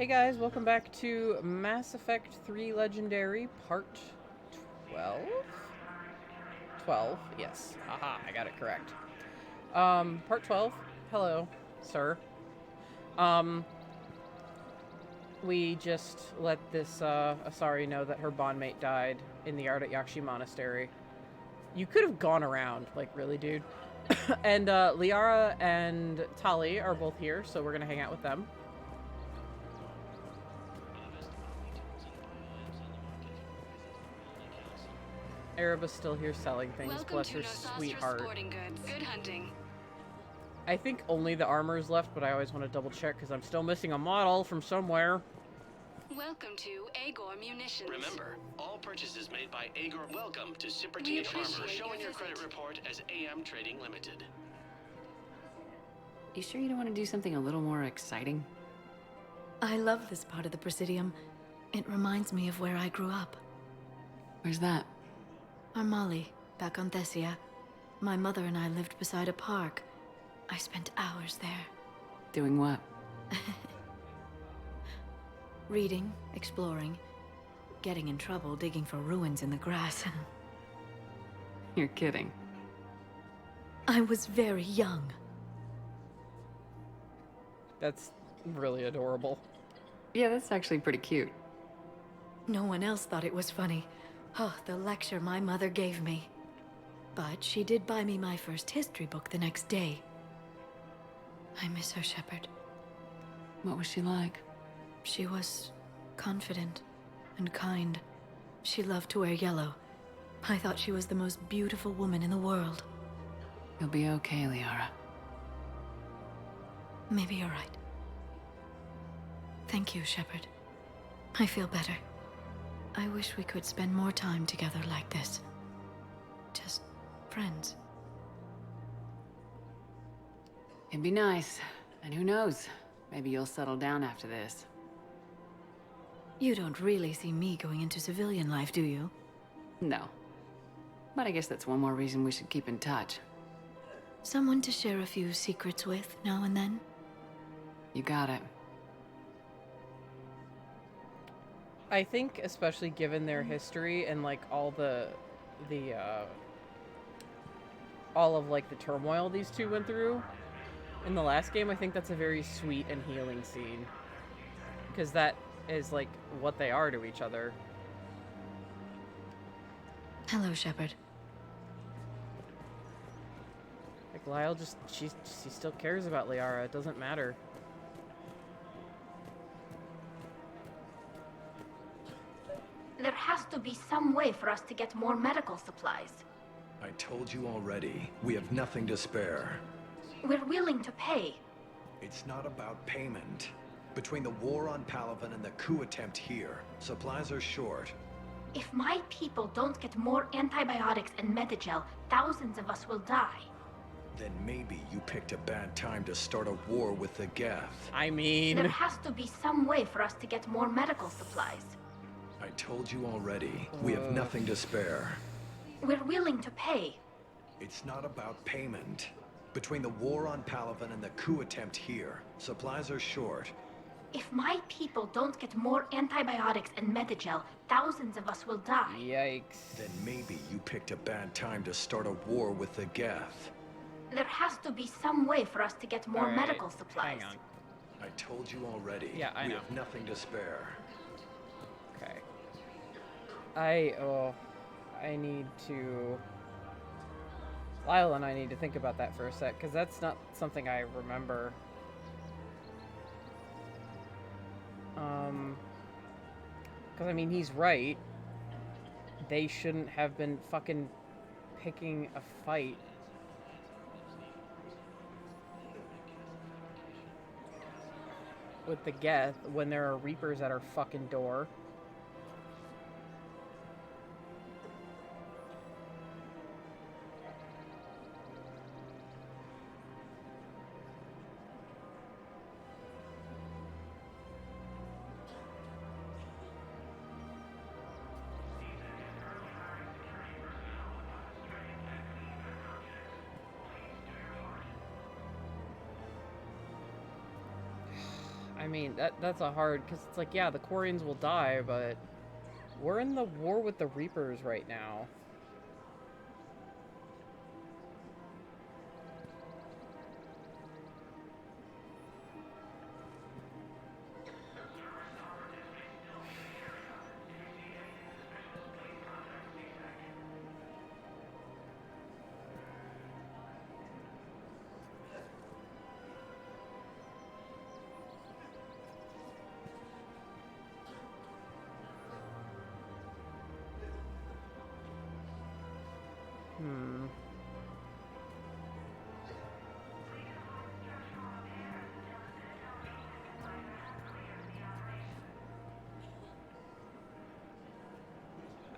Hey guys, welcome back to Mass Effect 3 Legendary Part 12? 12, yes. Haha, I got it correct. Part 12. Hello, sir. Um, we just let this, Asari know that her bondmate died in the Ardat Monastery. You could have gone around, like, really, dude. And, Liara and Tali are both here, so we're gonna hang out with them. Araba's still here selling things. Welcome Bless to her Nosastra sweetheart. Sporting Goods. Good hunting. I think only the armor is left, but I always want to double check because I'm still missing a model from somewhere. Welcome to Agor Munitions. Remember, all purchases made by Agor. Welcome to Cipertine Armor, showing your credit report as AM Trading Limited. You sure you don't want to do something a little more exciting? I love this part of the Presidium. It reminds me of where I grew up. Where's that? Armali, back on Thessia. My mother and I lived beside a park. I spent hours there. Doing what? Reading, exploring, getting in trouble digging for ruins in the grass. You're kidding. I was very young. That's really adorable. Yeah, that's actually pretty cute. No one else thought it was funny. Oh, the lecture my mother gave me. But she did buy me my first history book the next day. I miss her, Shepard. What was she like? She was confident and kind. She loved to wear yellow. I thought she was the most beautiful woman in the world. You'll be okay, Liara. Maybe you're right. Thank you, Shepard. I feel better. I wish we could spend more time together like this. Just friends. It'd be nice. And who knows? Maybe you'll settle down after this. You don't really see me going into civilian life, do you? No. But I guess that's one more reason we should keep in touch. Someone to share a few secrets with now and then? You got it. I think, especially given their history and like all of like the turmoil these two went through in the last game, I think that's a very sweet and healing scene. Because that is like what they are to each other. Hello, Shepard. Like Lyle just she still cares about Liara. It doesn't matter. There has to be some way for us to get more medical supplies. I told you already, we have nothing to spare. We're willing to pay. It's not about payment. Between the war on Palaven and the coup attempt here, supplies are short. If my people don't get more antibiotics and Medigel, thousands of us will die. Then maybe you picked a bad time to start a war with the Geth. I mean, There has to be some way for us to get more medical supplies. I told you already, we have nothing to spare. We're willing to pay. It's not about payment. Between the war on Palaven and the coup attempt here, supplies are short. If my people don't get more antibiotics and Medigel, thousands of us will die. yikes. Then maybe you picked a bad time to start a war with the Geth. There has to be some way for us to get more Alright, medical supplies. Hang on. I told you already, Yeah, I we know. have nothing to spare. Okay. I need to... Lyle and I need to think about that for a sec, because that's not something I remember. Because, I mean, he's right. They shouldn't have been fucking picking a fight. With the Geth when there are Reapers at our fucking door. I mean, that's a hard, because it's like, yeah, the Quarians will die, but we're in the war with the Reapers right now.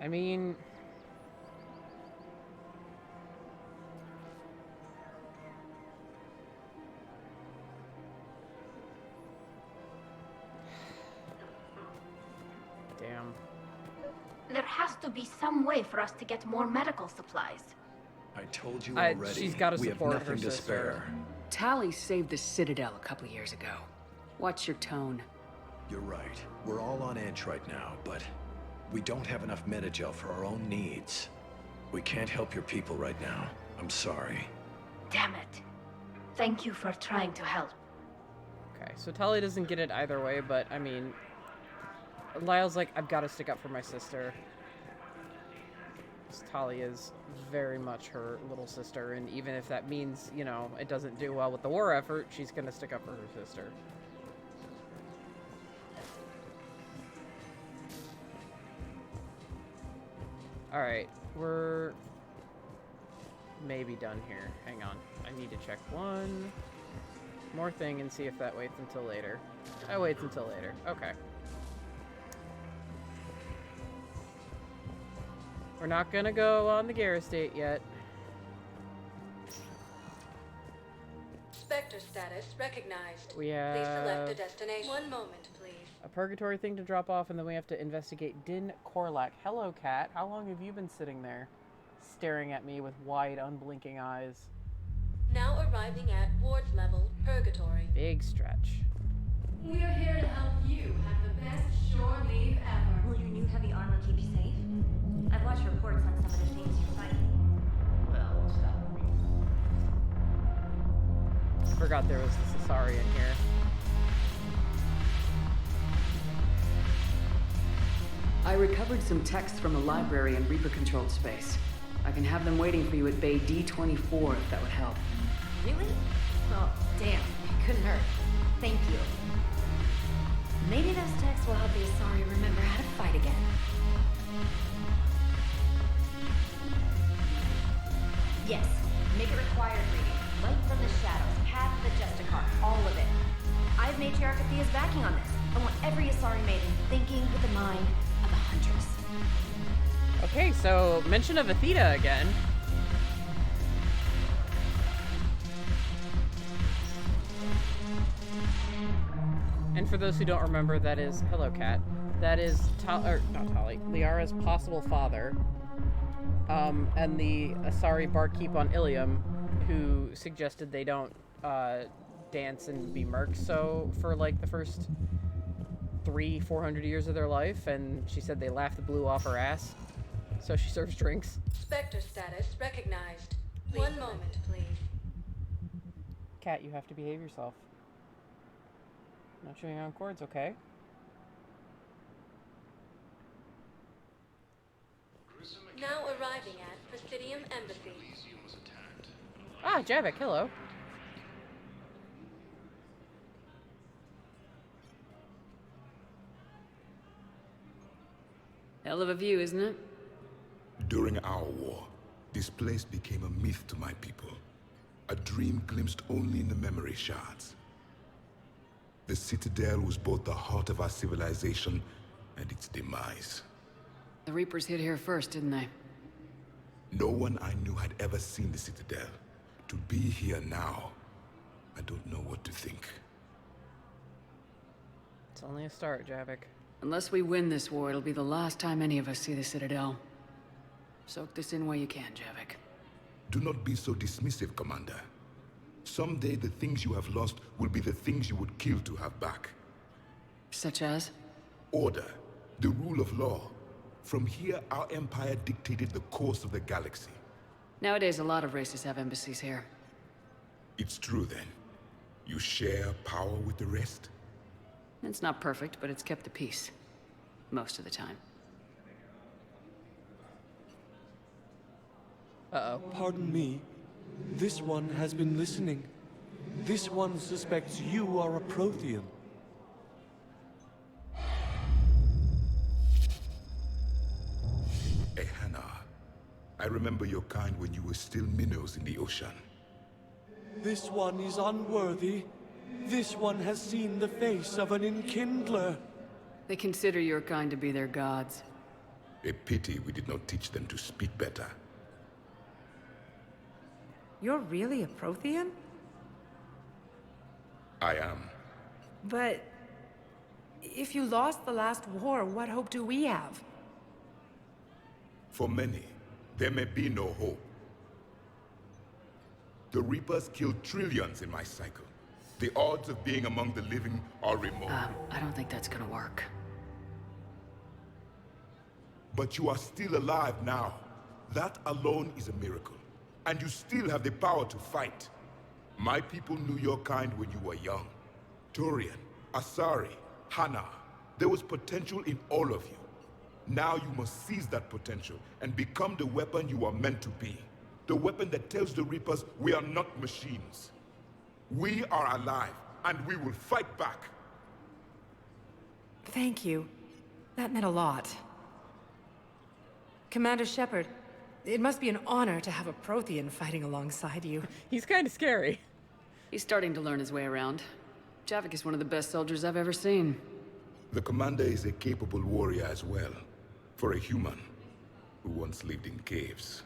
I mean, damn. There has to be some way for us to get more medical supplies. I told you already. She's got to we have support her nothing to sister. spare. Tali saved the Citadel a couple years ago. Watch your tone. You're right. We're all on edge right now, but we don't have enough Metagel for our own needs. We can't help your people right now. I'm sorry. Damn it. Thank you for trying to help. Okay, so Tali doesn't get it either way, but I mean, Lyle's like, I've got to stick up for my sister. Tali is very much her little sister, and even if that means, you know, it doesn't do well with the war effort, she's gonna stick up for her sister. Alright, we're maybe done here. Hang on. I need to check one more thing and see if that waits until later. That waits until later. Okay. We're not gonna go on the Gare estate yet. Spectre status recognized. We Please select a have destination. One moment, please. a purgatory thing to drop off, and then we have to investigate Din Korlak. Hello, cat. How long have you been sitting there, staring at me with wide, unblinking eyes? Now arriving at ward level purgatory. Big stretch. We're here to help you have the best shore leave ever. Will your new heavy armor keep you safe? I've watched reports on some of the things you're fighting. Well, what's that? I forgot there was this Asari in here. I recovered some texts from the library in Reaper-controlled space. I can have them waiting for you at Bay D24 if that would help. Really? Oh, damn. It couldn't hurt. Thank you. Maybe those texts will help the Asari remember how to fight again. Yes. Make it required reading. Light from the shadows, Path of the Justicar, all of it. I have Matriarch Athea's backing on this. I want every Asari maiden thinking with the mind of a huntress. Okay, so mention of Athena again. And for those who don't remember, that is, hello cat, that is, not Tali, Liara's possible father, and the Asari barkeep on Ilium, who suggested they don't dance and be mercs so for like the first 300-400 years of their life, and she said they laughed the blue off her ass, so she serves drinks. Spectre status recognized. One moment, please. Cat, you have to behave yourself. Not chewing on cords, okay? Now arriving at Presidium Embassy. Ah, Javik, hello. Hell of a view, isn't it? During our war, this place became a myth to my people. A dream glimpsed only in the memory shards. The Citadel was both the heart of our civilization and its demise. The Reapers hit here first, didn't they? No one I knew had ever seen the Citadel. To be here now, I don't know what to think. It's only a start, Javik. Unless we win this war, it'll be the last time any of us see the Citadel. Soak this in while you can, Javik. Do not be so dismissive, Commander. Someday the things you have lost will be the things you would kill to have back. Such as? Order, the rule of law. From here, our empire dictated the course of the galaxy. Nowadays, a lot of races have embassies here. It's true then. You share power with the rest? It's not perfect, but it's kept the peace. Most of the time. Uh-oh. Pardon me. This one has been listening. This one suspects you are a Prothean. Hannah, I remember your kind when you were still minnows in the ocean. This one is unworthy. This one has seen the face of an enkindler. They consider your kind to be their gods. A pity we did not teach them to speak better. You're really a Prothean? I am. But if you lost the last war, what hope do we have? For many, there may be no hope. The Reapers killed trillions in my cycle. The odds of being among the living are remote. I don't think that's gonna work. But you are still alive now. That alone is a miracle. And you still have the power to fight. My people knew your kind when you were young. Turian, Asari, Hannah. There was potential in all of you. Now you must seize that potential and become the weapon you are meant to be. The weapon that tells the Reapers we are not machines. We are alive, and we will fight back. Thank you. That meant a lot. Commander Shepard, it must be an honor to have a Prothean fighting alongside you. He's kind of scary. He's starting to learn his way around. Javik is one of the best soldiers I've ever seen. The commander is a capable warrior as well, for a human who once lived in caves.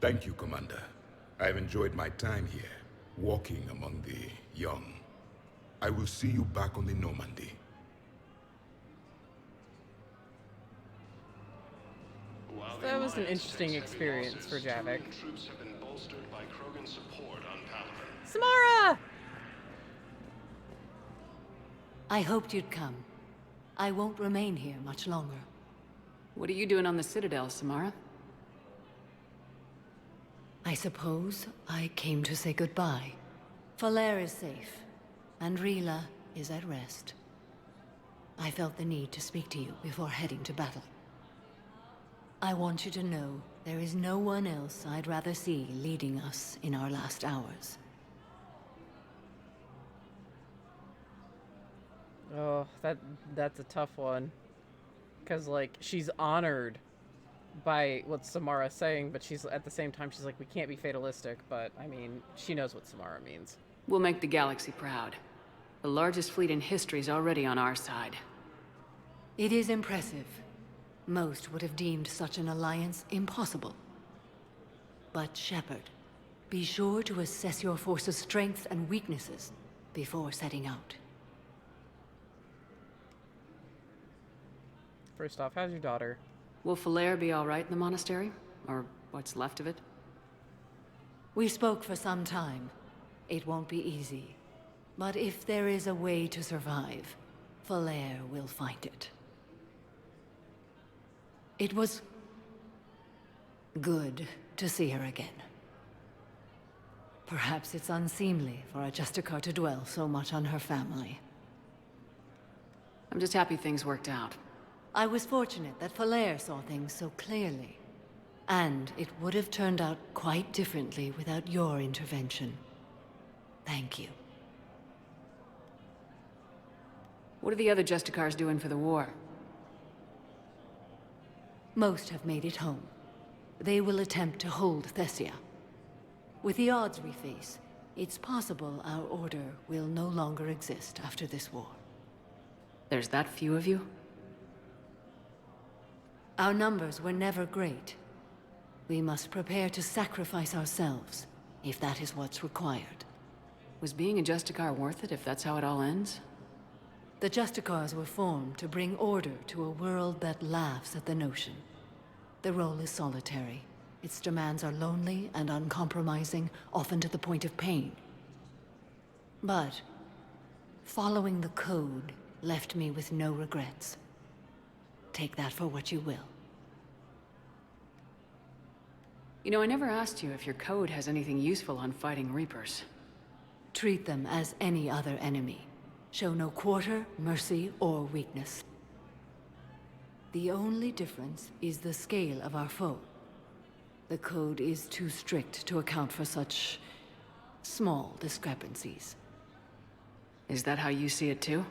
Thank you, Commander. I've enjoyed my time here, walking among the young. I will see you back on the Normandy. That was an interesting experience for Javik. Troops have been bolstered by Krogan support on Palaven. Samara! I hoped you'd come. I won't remain here much longer. What are you doing on the Citadel, Samara? I suppose I came to say goodbye. Falere is safe, and Rila is at rest. I felt the need to speak to you before heading to battle. I want you to know there is no one else I'd rather see leading us in our last hours. Oh, that's a tough one. Because, like, she's honored by what Samara's saying, but she's at the same time, she's like, we can't be fatalistic, but, I mean, she knows what Samara means. We'll make the galaxy proud. The largest fleet in history is already on our side. It is impressive. Most would have deemed such an alliance impossible. But Shepard, be sure to assess your force's strengths and weaknesses before setting out. First off, how's your daughter? Will Falere be all right in the monastery? Or what's left of it? We spoke for some time. It won't be easy. But if there is a way to survive, Falere will find it. It was good to see her again. Perhaps it's unseemly for a Justicar to dwell so much on her family. I'm just happy things worked out. I was fortunate that Falere saw things so clearly. And it would have turned out quite differently without your intervention. Thank you. What are the other Justicars doing for the war? Most have made it home. They will attempt to hold Thessia. With the odds we face, it's possible our order will no longer exist after this war. There's that few of you? Our numbers were never great. We must prepare to sacrifice ourselves, if that is what's required. Was being a Justicar worth it if that's how it all ends? The Justicars were formed to bring order to a world that laughs at the notion. The role is solitary. Its demands are lonely and uncompromising, often to the point of pain. But Following the code left me with no regrets. Take that for what you will. You know, I never asked you if your code has anything useful on fighting Reapers. Treat them as any other enemy. Show no quarter, mercy, or weakness. The only difference is the scale of our foe. The code is too strict to account for such small discrepancies. Is that how you see it too?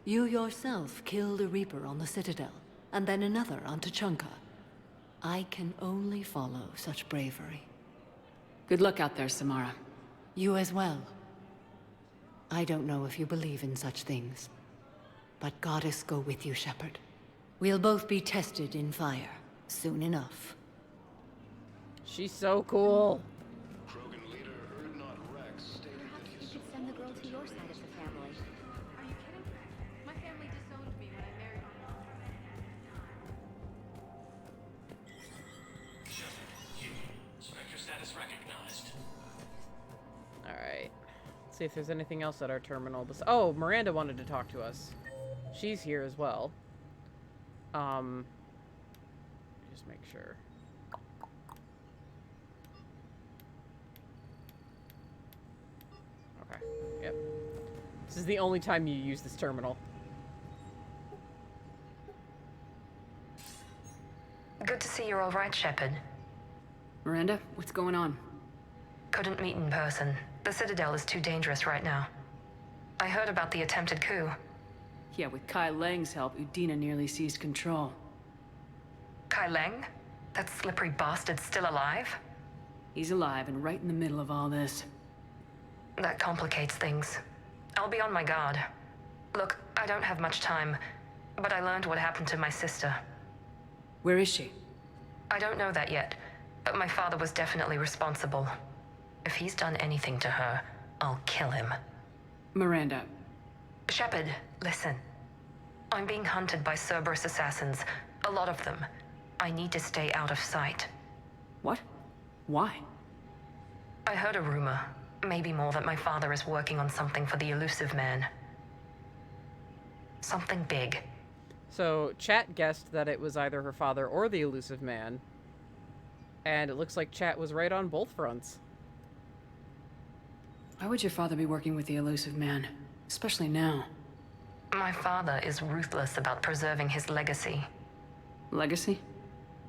You yourself killed a Reaper on the Citadel, and then another on Tuchanka. I can only follow such bravery. Good luck out there, Samara. You as well. I don't know if you believe in such things, but Goddess go with you, Shepard. We'll both be tested in fire, soon enough. She's so cool. Perhaps you could send the girl to your side of the family. Are you kidding? My family disowned me when I married Spectre status recognized. Alright. Let's see if there's anything else at our terminal. Oh, Miranda wanted to talk to us. She's here as well. Just make sure. Okay. Yep. This is the only time you use this terminal. Good to see you're all right, Shepard. Miranda, what's going on? Couldn't meet in person. The Citadel is too dangerous right now. I heard about the attempted coup. Yeah, with Kai Lang's help, Udina nearly seized control. Kai Lang? That slippery bastard's still alive? He's alive and right in the middle of all this. That complicates things. I'll be on my guard. Look, I don't have much time, but I learned what happened to my sister. Where is she? I don't know that yet, but my father was definitely responsible. If he's done anything to her, I'll kill him. Miranda. Shepard, listen. I'm being hunted by Cerberus assassins. A lot of them. I need to stay out of sight. What? Why? I heard a rumor, maybe more, that my father is working on something for the Elusive Man. Something big. So, Chat guessed that it was either her father or the Elusive Man. And it looks like Chat was right on both fronts. Why would your father be working with the Elusive Man? Especially now. My father is ruthless about preserving his legacy. Legacy?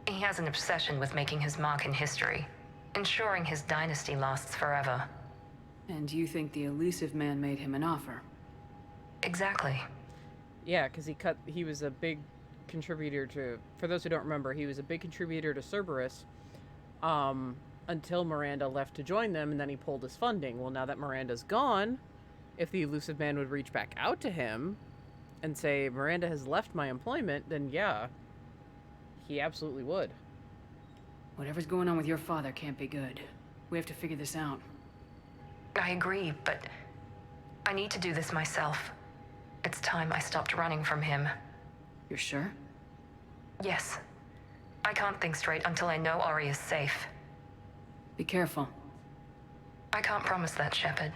He has an obsession with making his mark in history, ensuring his dynasty lasts forever. And you think the Elusive Man made him an offer? Exactly. Yeah, because he was a big contributor to, for those who don't remember, he was a big contributor to Cerberus, until Miranda left to join them, and then he pulled his funding. Well, now that Miranda's gone, if the Elusive Man would reach back out to him and say, Miranda has left my employment, then yeah, he absolutely would. Whatever's going on with your father can't be good. We have to figure this out. I agree, but I need to do this myself. It's time I stopped running from him. You're sure? Yes. I can't think straight until I know ARIA'S safe. Be careful. I can't promise that, Shepard.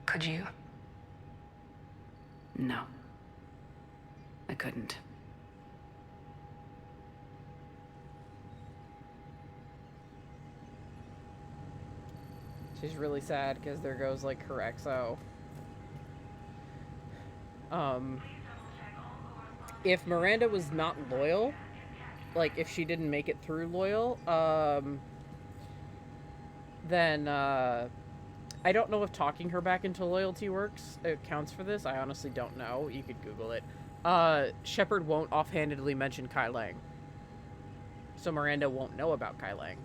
Could you? No. I couldn't. She's really sad because there goes, like, her XO. If Miranda was not loyal, like, if she didn't make it through loyal, then, I don't know if talking her back into loyalty counts for this. I honestly don't know. You could Google it. Shepard won't offhandedly mention Kai Lang. So Miranda won't know about Kai Lang.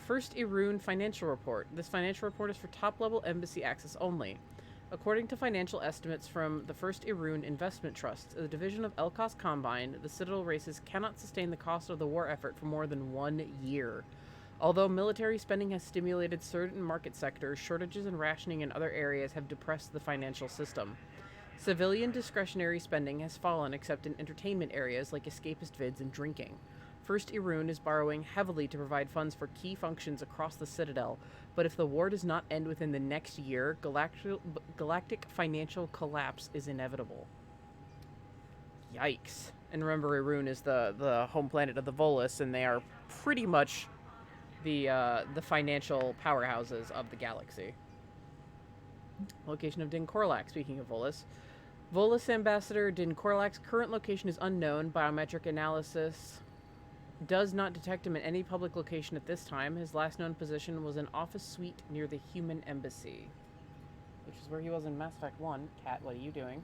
First Irun financial report. This financial report is for top-level embassy access only. According to financial estimates from the First Irun Investment Trust, the division of Elkos Combine, the Citadel races cannot sustain the cost of the war effort for more than 1 year. Although military spending has stimulated certain market sectors, shortages and rationing in other areas have depressed the financial system. Civilian discretionary spending has fallen except in entertainment areas like escapist vids and drinking. First Irun is borrowing heavily to provide funds for key functions across the Citadel, but if the war does not end within the next year, galactic financial collapse is inevitable. Yikes. And remember, Irun is the home planet of the Volus, and they are pretty much the financial powerhouses of the galaxy. Location of Din Korlak, speaking of Volus. Volus Ambassador Din Korlak's current location is unknown. Biometric analysis does not detect him in any public location at this time. His last known position was an office suite near the human embassy, which is where he was in Mass Effect 1. Kat, what are you doing?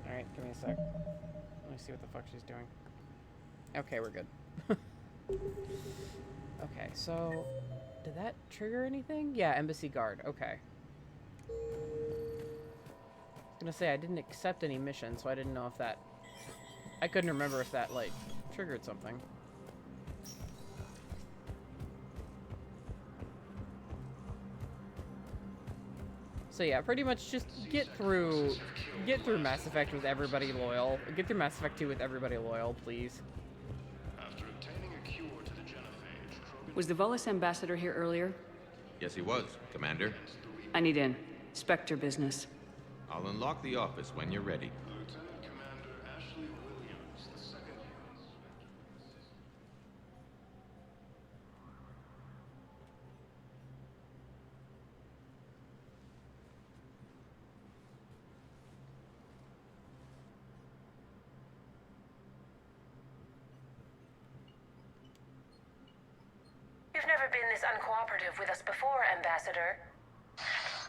Alright, give me a sec. Let me see what the fuck she's doing. Okay, we're good. Okay, so... did that trigger anything? Yeah, embassy guard. Okay. I was gonna say, I didn't accept any mission, so I didn't know if that... I couldn't remember if that, like, triggered something. So yeah, pretty much just get through Mass Effect with everybody loyal. Get through Mass Effect 2 with everybody loyal, please. Was the Volus ambassador here earlier? Yes, he was, Commander. I need in. Spectre business. I'll unlock the office when you're ready. You've never been this uncooperative with us before, Ambassador.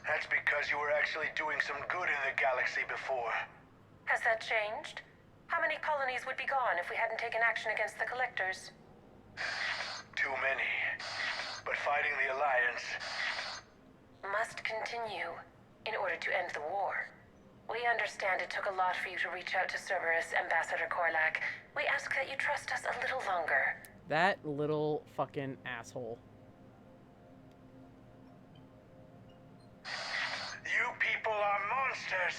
That's because you were actually doing some good in the galaxy before. Has that changed? How many colonies would be gone if we hadn't taken action against the Collectors? Too many. But fighting the Alliance... must continue in order to end the war. We understand it took a lot for you to reach out to Cerberus, Ambassador Korlak. We ask that you trust us a little longer. That little fucking asshole. You people are monsters!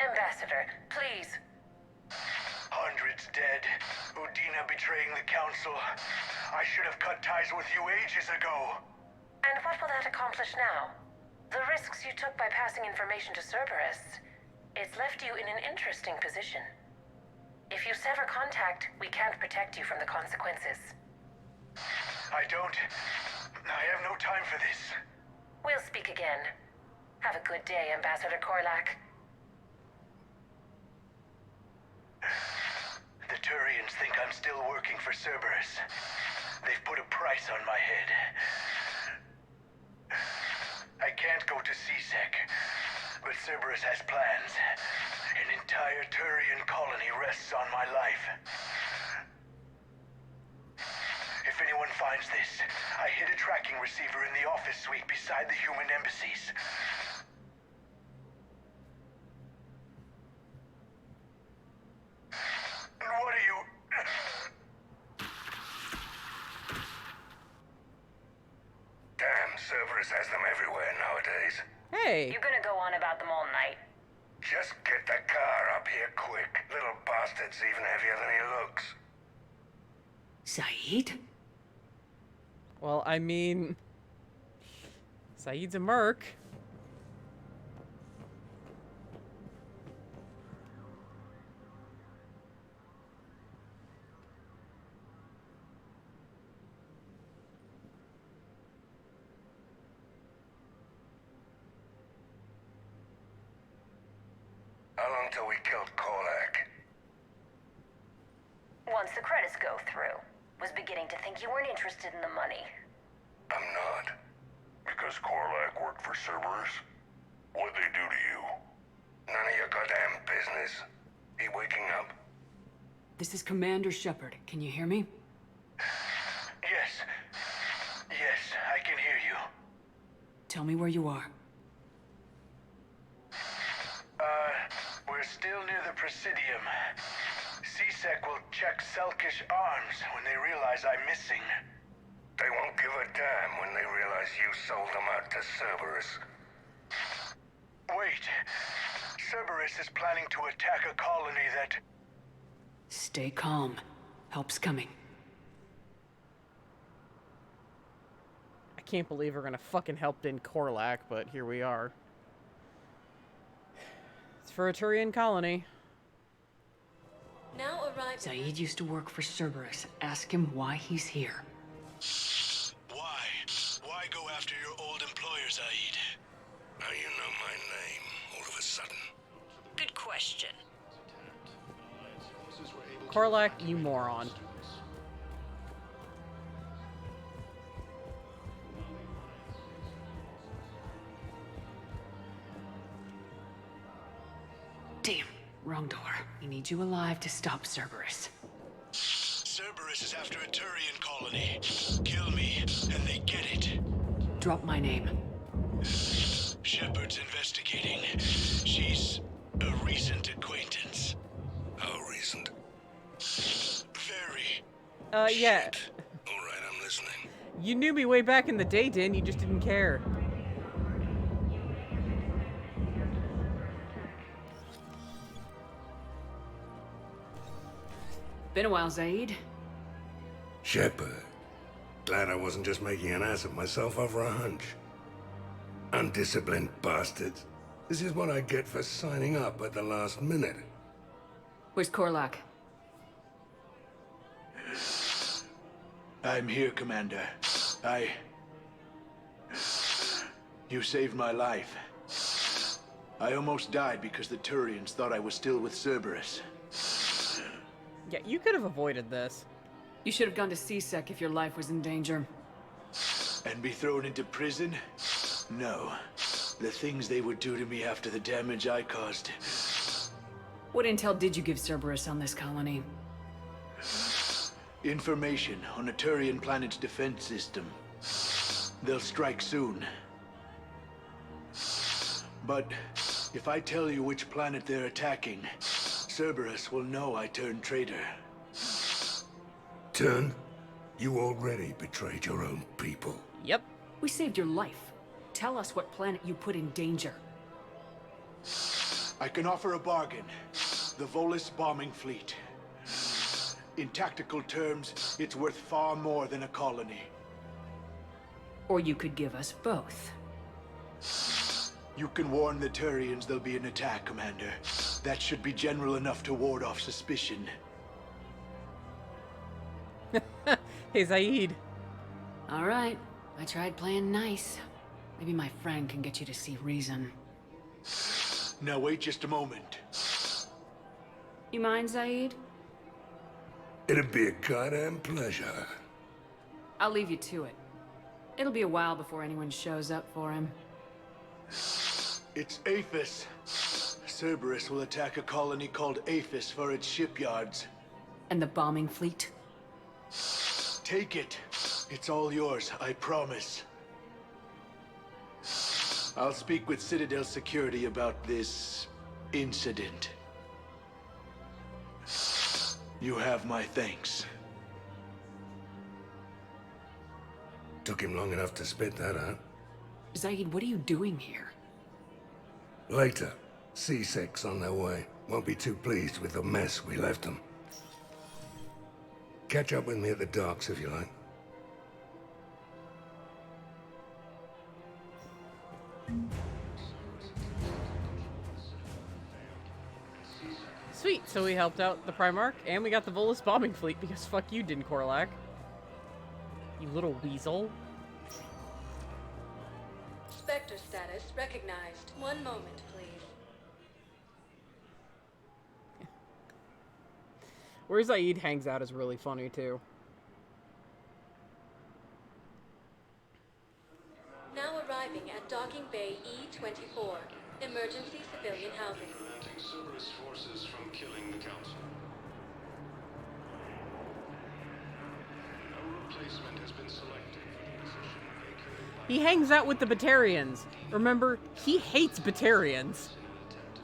Ambassador, please. Hundreds dead. Udina betraying the Council. I should have cut ties with you ages ago. And what will that accomplish now? The risks you took by passing information to Cerberus, it's left you in an interesting position. If you sever contact, we can't protect you from the consequences. I have no time for this. We'll speak again. Have a good day, Ambassador Korlak. The Turians think I'm still working for Cerberus. They've put a price on my head. I can't go to CSEC, but Cerberus has plans. An entire Turian colony rests on my life. If anyone finds this, I hid a tracking receiver in the office suite beside the human embassies. And what are you... Damn, Cerberus has them everywhere nowadays. Hey! You're gonna go on about them all night. Just get the car up here quick. Little bastard's even heavier than he looks. Saeed? Well, I mean... Saeed's a merc. How long till we killed Korlak? Once the credits go through. Was beginning to think you weren't interested in the money. I'm not. Because Korlak worked for Cerberus? What'd they do to you? None of your goddamn business. He waking up? This is Commander Shepard. Can you hear me? Yes. Yes, I can hear you. Tell me where you are. We're still near the Presidium. CSEC will check Selkish arms when they realize I'm missing. They won't give a damn when they realize you sold them out to Cerberus. Wait. Cerberus is planning to attack a colony that... Stay calm. Help's coming. I can't believe we're gonna fucking help in Korlak, but here we are. It's for a Turian colony. Now arrive. Zaid used to work for Cerberus. Ask him why he's here. Why? Why go after your old employer, Zaid? Now you know my name, all of a sudden. Good question. Korlak, you moron. Damn, wrong door. We need you alive to stop Cerberus. Cerberus is after a Turian colony. Kill me, and they get it. Drop my name. Shepard's investigating. She's a recent acquaintance. How recent? Very. Yeah. Alright, I'm listening. You knew me way back in the day, Din. You just didn't care. Been a while, Zaid. Shepard. Glad I wasn't just making an ass of myself over a hunch. Undisciplined bastards. This is what I get for signing up at the last minute. Where's Korlak? I'm here, Commander. You saved my life. I almost died because the Turians thought I was still with Cerberus. Yeah, you could have avoided this. You should have gone to CSEC if your life was in danger. And be thrown into prison? No. The things they would do to me after the damage I caused. What intel did you give Cerberus on this colony? Information on a Turian planet's defense system. They'll strike soon. But if I tell you which planet they're attacking, Cerberus will know I turned traitor. Turn? You already betrayed your own people. Yep. We saved your life. Tell us what planet you put in danger. I can offer a bargain. The Volus bombing fleet. In tactical terms, it's worth far more than a colony. Or you could give us both. You can warn the Turians there'll be an attack, Commander. That should be general enough to ward off suspicion. Hey, Zaid. All right. I tried playing nice. Maybe my friend can get you to see reason. Now wait just a moment. You mind, Zaid? It'd be a goddamn pleasure. I'll leave you to it. It'll be a while before anyone shows up for him. It's Aphis. Cerberus will attack a colony called Aphis for its shipyards. And the bombing fleet? Take it. It's all yours, I promise. I'll speak with Citadel Security about this incident. You have my thanks. Took him long enough to spit that out. Zaid, what are you doing here? Later. C6 on their way. Won't be too pleased with the mess we left them. Catch up with me at the docks if you like. Sweet, so we helped out the Primarch, and we got the Volus bombing fleet, because fuck you, Din Korlak. You little weasel. Spectre status recognized. One moment, please. Where Zaid hangs out is really funny, too. Now arriving at Docking Bay E-24. Emergency civilian housing. Preventing Cerberus forces from killing the Council. No replacement has been selected for the position vacated by... He hangs out with the Batarians. Remember, he hates Batarians.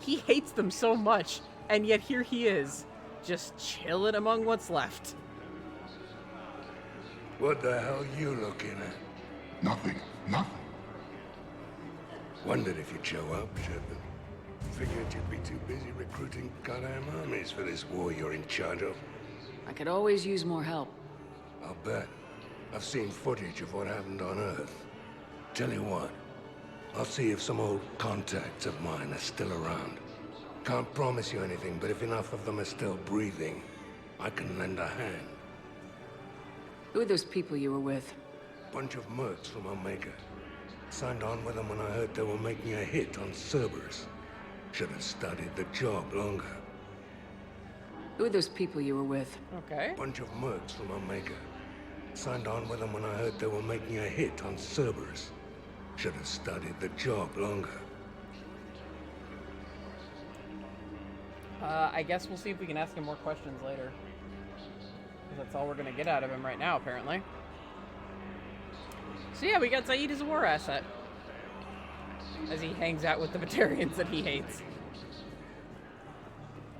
He hates them so much, and yet here he is, just chilling among what's left. What the hell you looking at? Nothing. Nothing. Wondered if you'd show up, Shepard. Figured you'd be too busy recruiting goddamn armies for this war you're in charge of. I could always use more help. I'll bet. I've seen footage of what happened on Earth. Tell you what, I'll see if some old contacts of mine are still around. Can't promise you anything, but if enough of them are still breathing, I can lend a hand. Who are those people you were with? Bunch of mercs from Omega. Signed on with them when I heard they were making a hit on Cerberus. Should have studied the job longer. Who are those people you were with? Okay. Bunch of mercs from Omega. Signed on with them when I heard they were making a hit on Cerberus. Should have studied the job longer. I guess we'll see if we can ask him more questions later. 'Cause that's all we're gonna get out of him right now, apparently. So yeah, we got Zaid as a war asset. As he hangs out with the Batarians that he hates.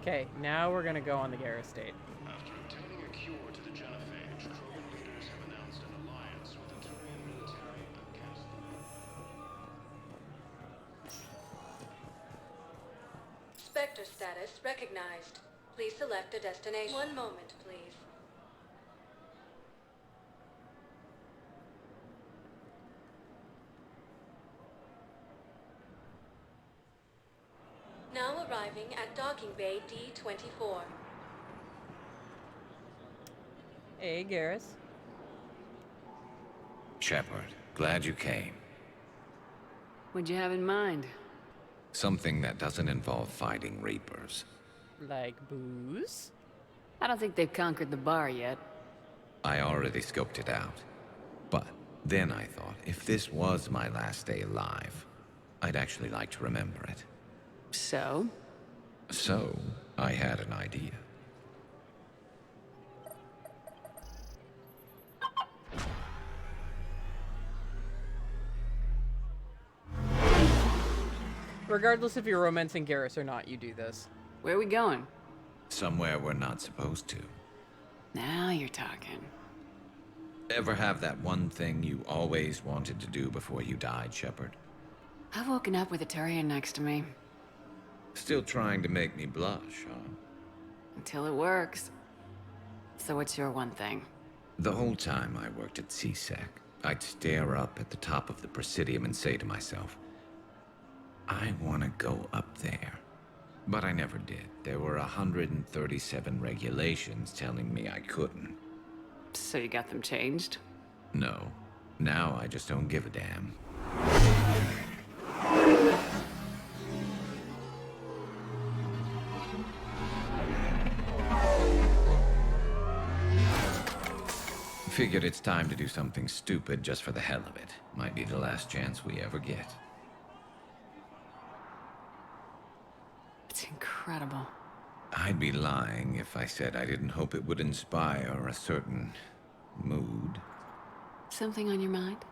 Okay, now we're gonna go on the Garrus State. After obtaining a cure to the genophage, Krogan leaders have announced an alliance with the Turian military against them. Spectre status recognized. Please select a destination. One moment, please. Now arriving at docking bay D24. Hey, Garrus. Shepard, glad you came. What'd you have in mind? Something that doesn't involve fighting Reapers. Like booze? I don't think they've conquered the bar yet. I already scoped it out. But then I thought, if this was my last day alive, I'd actually like to remember it. So? So, I had an idea. Regardless if you're romancing Garrus or not, you do this. Where are we going? Somewhere we're not supposed to. Now you're talking. Ever have that one thing you always wanted to do before you died, Shepard? I've woken up with a Turian next to me. Still trying to make me blush, huh? Until it works. So what's your one thing? The whole time I worked at CSEC, I'd stare up at the top of the Presidium and say to myself, I want to go up there. But I never did. There were 137 regulations telling me I couldn't. So you got them changed? No. Now I just don't give a damn. Figured it's time to do something stupid just for the hell of it. Might be the last chance we ever get. It's incredible. I'd be lying if I said I didn't hope it would inspire a certain mood. Something on your mind?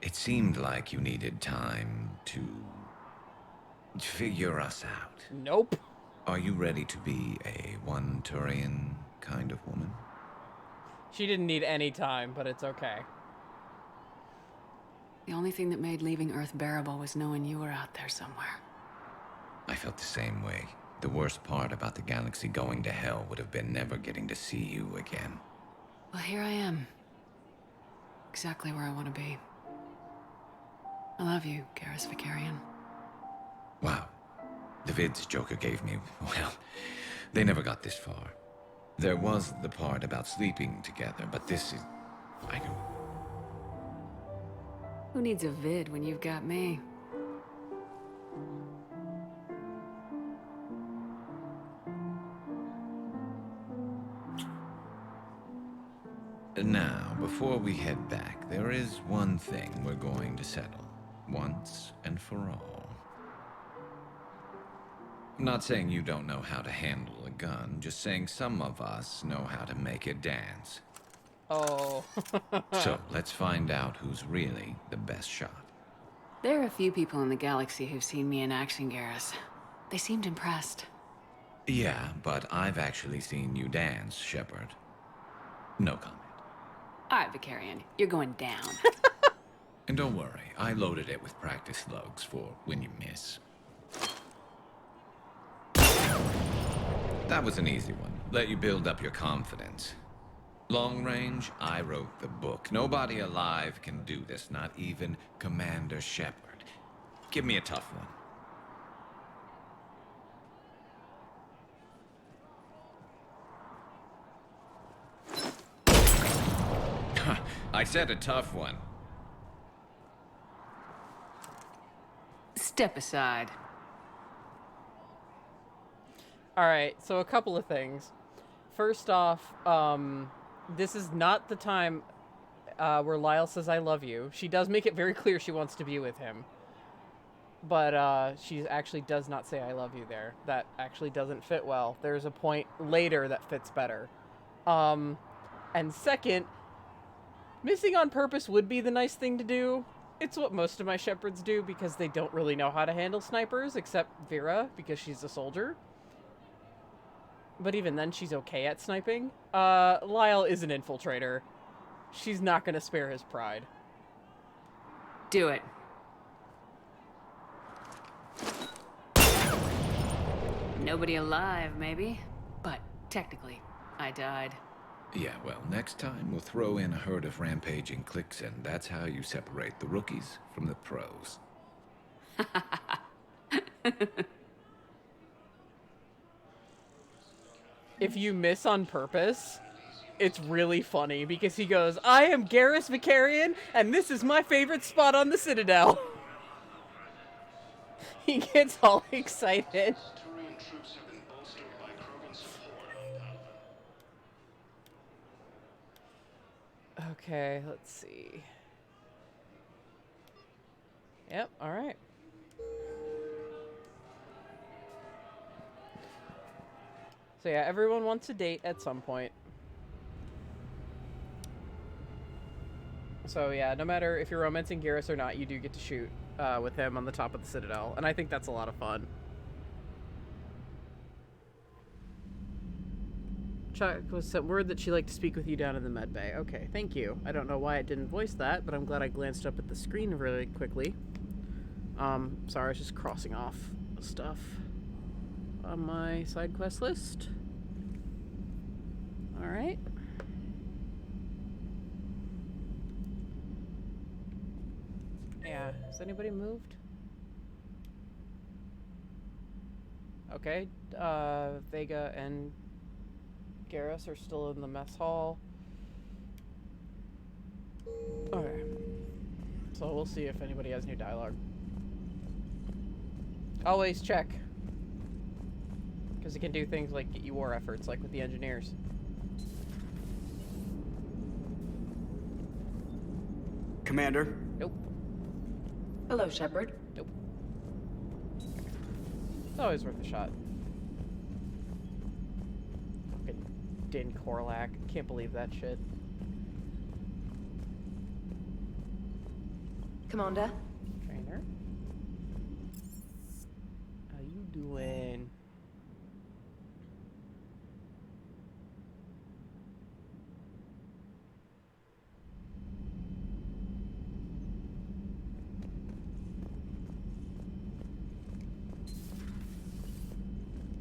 It seemed like you needed time to figure us out. Nope. Are you ready to be a one Turian kind of woman? She didn't need any time, but it's okay. The only thing that made leaving Earth bearable was knowing you were out there somewhere. I felt the same way. The worst part about the galaxy going to hell would have been never getting to see you again. Well, here I am. Exactly where I want to be. I love you, Garrus Vicarian. Wow. The vids Joker gave me, well, they never got this far. There was the part about sleeping together, but this is... I don't... Who needs a vid when you've got me? Now, before we head back, there is one thing we're going to settle. Once and for all. I'm not saying you don't know how to handle a gun, just saying some of us know how to make it dance. Oh. So, let's find out who's really the best shot. There are a few people in the galaxy who've seen me in action, Garrus. They seemed impressed. Yeah, but I've actually seen you dance, Shepard. No comment. All right, Vicarian, you're going down. And don't worry, I loaded it with practice slugs for when you miss. That was an easy one. Let you build up your confidence. Long range, I wrote the book. Nobody alive can do this, not even Commander Shepard. Give me a tough one. I said a tough one. Step aside. Alright, so a couple of things. First off, this is not the time where Lyle says I love you. She does make it very clear she wants to be with him. But she actually does not say I love you there. That actually doesn't fit well. There's a point later that fits better. And second, missing on purpose would be the nice thing to do. It's what most of my shepherds do because they don't really know how to handle snipers, except Vera, because she's a soldier. But even then, she's okay at sniping. Lyle is an infiltrator. She's not going to spare his pride. Do it. Nobody alive, maybe. But technically, I died. Yeah, well, next time we'll throw in a herd of rampaging cliques, and that's how you separate the rookies from the pros. If you miss on purpose, it's really funny because he goes, I am Garrus Vicarian, and this is my favorite spot on the Citadel. He gets all excited. Okay, let's see. Yep, alright. So yeah, everyone wants a date at some point. So yeah, no matter if you're romancing Garrus or not, you do get to shoot with him on the top of the Citadel. And I think that's a lot of fun. Chuck was sent word that she'd like to speak with you down in the med bay. Okay, thank you. I don't know why it didn't voice that, but I'm glad I glanced up at the screen really quickly. Sorry, I was just crossing off stuff on my side quest list. Alright. Yeah, has anybody moved? Okay, Vega and Garrus are still in the mess hall. Okay. So we'll see if anybody has new dialogue. Always check. Because it can do things like get you war efforts, like with the engineers. Commander? Nope. Hello, Shepard. Nope. It's always worth a shot. Fucking Din Korlak. Can't believe that shit. Commander? Trainer? How you doing?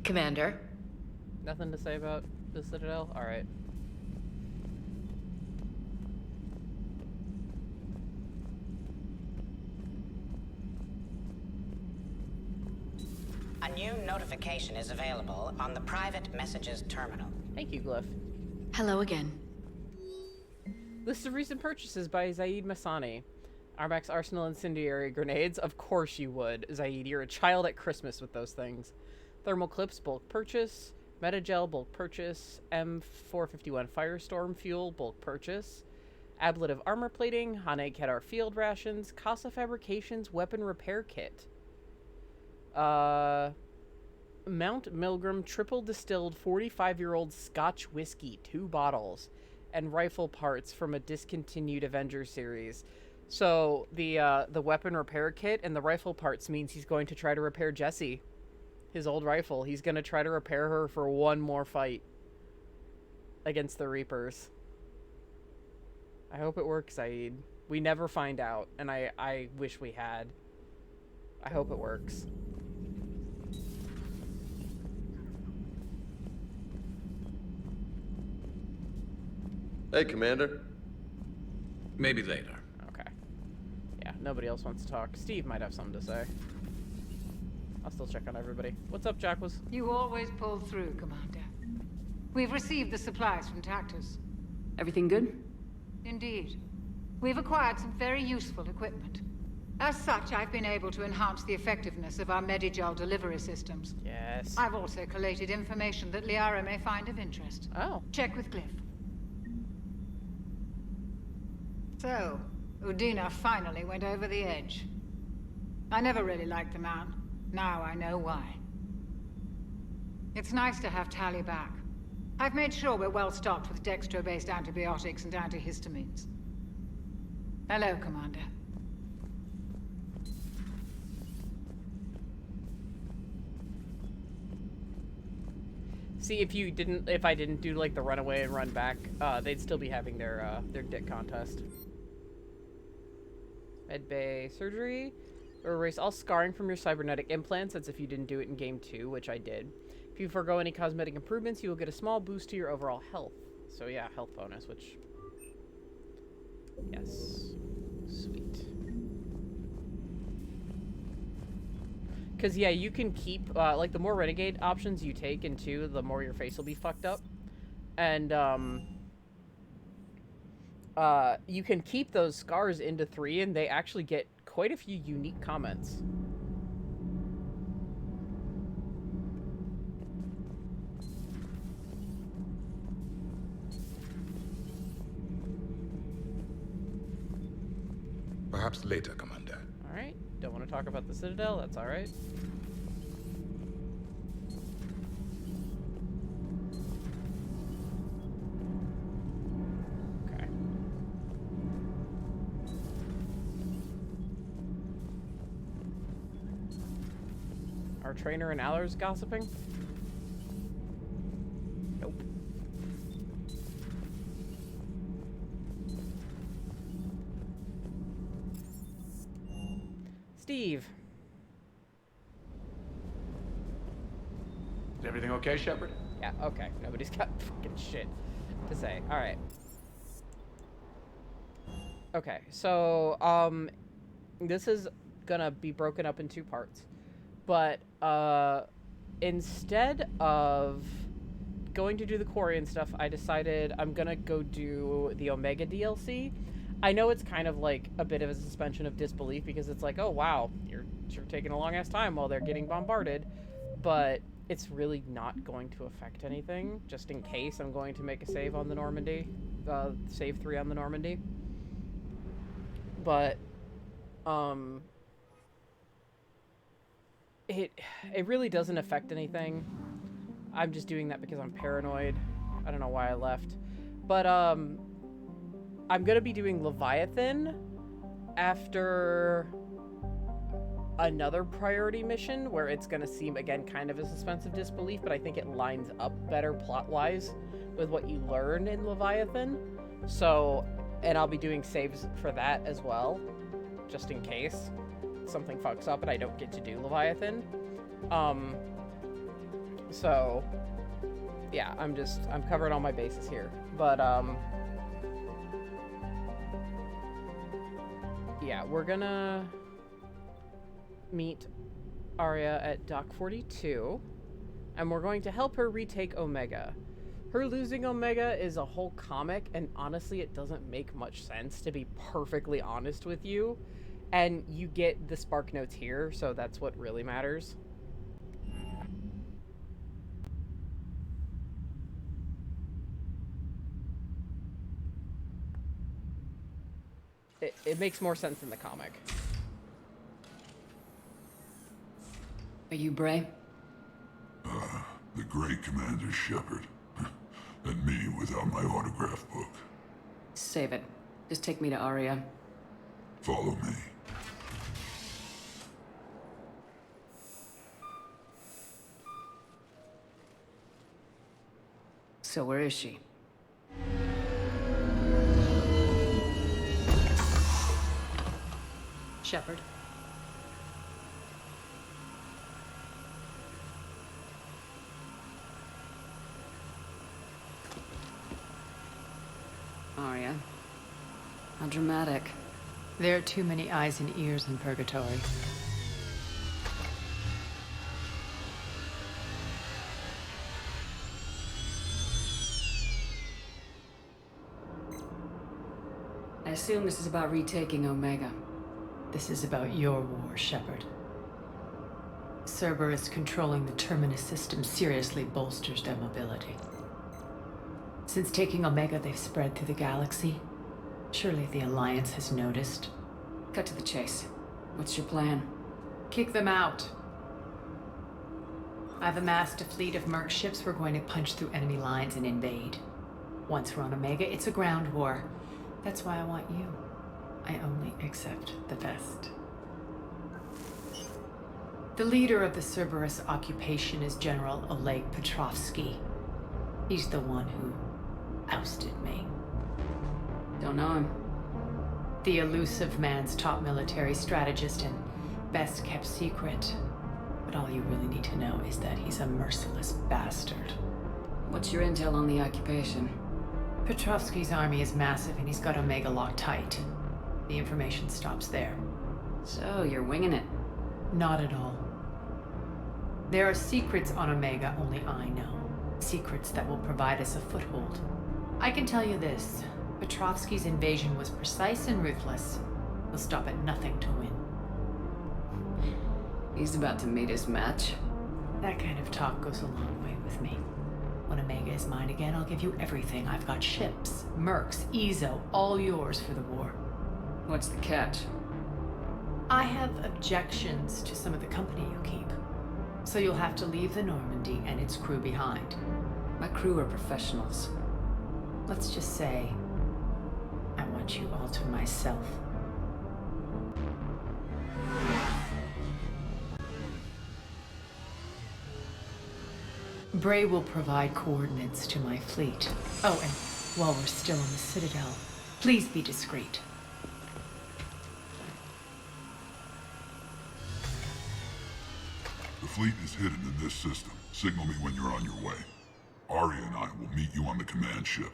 Commander? Nothing to say about the Citadel? Alright. A new notification is available on the private messages terminal. Thank you, Glyph. Hello again. List of recent purchases by Zaid Masani. Armax Arsenal Incendiary Grenades? Of course you would, Zaid. You're a child at Christmas with those things. Thermal Clips, bulk purchase. Metagel, bulk purchase. M451 Firestorm Fuel, bulk purchase. Ablative Armor Plating. Hane Kedar Field Rations. Casa Fabrications Weapon Repair Kit. Mount Milgram Triple Distilled 45-year-old Scotch Whiskey, 2 bottles. And rifle parts from a discontinued Avengers series. So, the weapon repair kit and the rifle parts means he's going to try to repair Jessie. His old rifle. He's going to try to repair her for one more fight against the Reapers. I hope it works, Zaid. We never find out, and I wish we had. I hope it works. Hey, Commander. Maybe later. Okay. Yeah, nobody else wants to talk. Steve might have something to say. I'll still check on everybody. What's up, Jacquez? You always pull through, Commander. We've received the supplies from Tactus. Everything good? Indeed. We've acquired some very useful equipment. As such, I've been able to enhance the effectiveness of our Medigel delivery systems. Yes. I've also collated information that Liara may find of interest. Oh. Check with Glyph. So, Udina finally went over the edge. I never really liked the man. Now I know why. It's nice to have Tali back. I've made sure we're well stocked with dextro-based antibiotics and antihistamines. Hello, Commander. See, if I didn't do like the runaway and run back, they'd still be having their dick contest. Medbay surgery, or erase all scarring from your cybernetic implants. That's if you didn't do it in game 2, which I did. If you forego any cosmetic improvements, you will get a small boost to your overall health. So yeah, health bonus, which, yes, sweet. Because, yeah, you can keep, like, the more Renegade options you take in 2, the more your face will be fucked up. And, you can keep those scars into 3, and they actually get quite a few unique comments. Perhaps later, Commander. Alright. Don't want to talk about the Citadel, that's alright. Okay. Our trainer and Allers gossiping? Nope. Steve. Is everything okay, Shepard? Yeah, okay. Nobody's got fucking shit to say. Alright. Okay, so, this is gonna be broken up in 2 parts. But, instead of going to do the quarry and stuff, I decided I'm gonna go do the Omega DLC. I know it's kind of like a bit of a suspension of disbelief because it's like, oh wow, you're taking a long ass time while they're getting bombarded, but it's really not going to affect anything. Just in case, I'm going to make a save on the Normandy, save 3 on the Normandy. But it really doesn't affect anything. I'm just doing that because I'm paranoid. I don't know why I left, but I'm gonna be doing Leviathan after another priority mission where it's gonna seem, again, kind of a suspense of disbelief, but I think it lines up better plot-wise with what you learn in Leviathan. So, and I'll be doing saves for that as well, just in case something fucks up and I don't get to do Leviathan. So, yeah, I'm covering all my bases here. But, yeah, we're gonna meet Aria at Dock 42, and we're going to help her retake Omega. Her losing Omega is a whole comic, and honestly, it doesn't make much sense, to be perfectly honest with you. And you get the spark notes here, so that's what really matters. It makes more sense in the comic. Are you Bray? The great Commander Shepard. And me without my autograph book. Save it. Just take me to Aria. Follow me. So where is she? Shepard. Aria. How dramatic. There are too many eyes and ears in Purgatory. I assume this is about retaking Omega. This is about your war, Shepard. Cerberus controlling the Terminus system seriously bolsters their mobility. Since taking Omega, they've spread through the galaxy. Surely the Alliance has noticed. Cut to the chase. What's your plan? Kick them out. I've amassed a fleet of merc ships. We're going to punch through enemy lines and invade. Once we're on Omega, it's a ground war. That's why I want you. I only accept the best. The leader of the Cerberus occupation is General Oleg Petrovsky. He's the one who ousted me. Don't know him. The elusive man's top military strategist and best kept secret. But all you really need to know is that he's a merciless bastard. What's your intel on the occupation? Petrovsky's army is massive and he's got Omega locked tight. The information stops there. So, you're winging it? Not at all. There are secrets on Omega only I know. Secrets that will provide us a foothold. I can tell you this. Petrovsky's invasion was precise and ruthless. He'll stop at nothing to win. He's about to meet his match. That kind of talk goes a long way with me. When Omega is mine again, I'll give you everything. I've got ships, mercs, Ezo, all yours for the war. What's the catch? I have objections to some of the company you keep. So you'll have to leave the Normandy and its crew behind. My crew are professionals. Let's just say, I want you all to myself. Bray will provide coordinates to my fleet. Oh, and while we're still on the Citadel, please be discreet. The fleet is hidden in this system. Signal me when you're on your way. Aria and I will meet you on the command ship.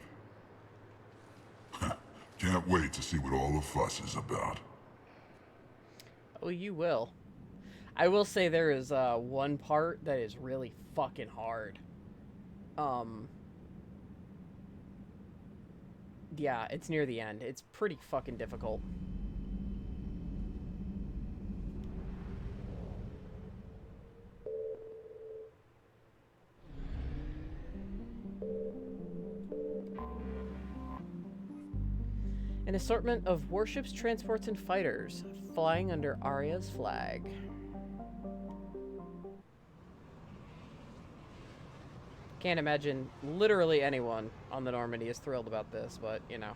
Can't wait to see what all the fuss is about. Oh, you will. I will say there is one part that is really fucking hard. Yeah, it's near the end. It's pretty fucking difficult. An assortment of warships, transports, and fighters flying under ARIA'S flag. Can't imagine literally anyone on the Normandy is thrilled about this, but, you know.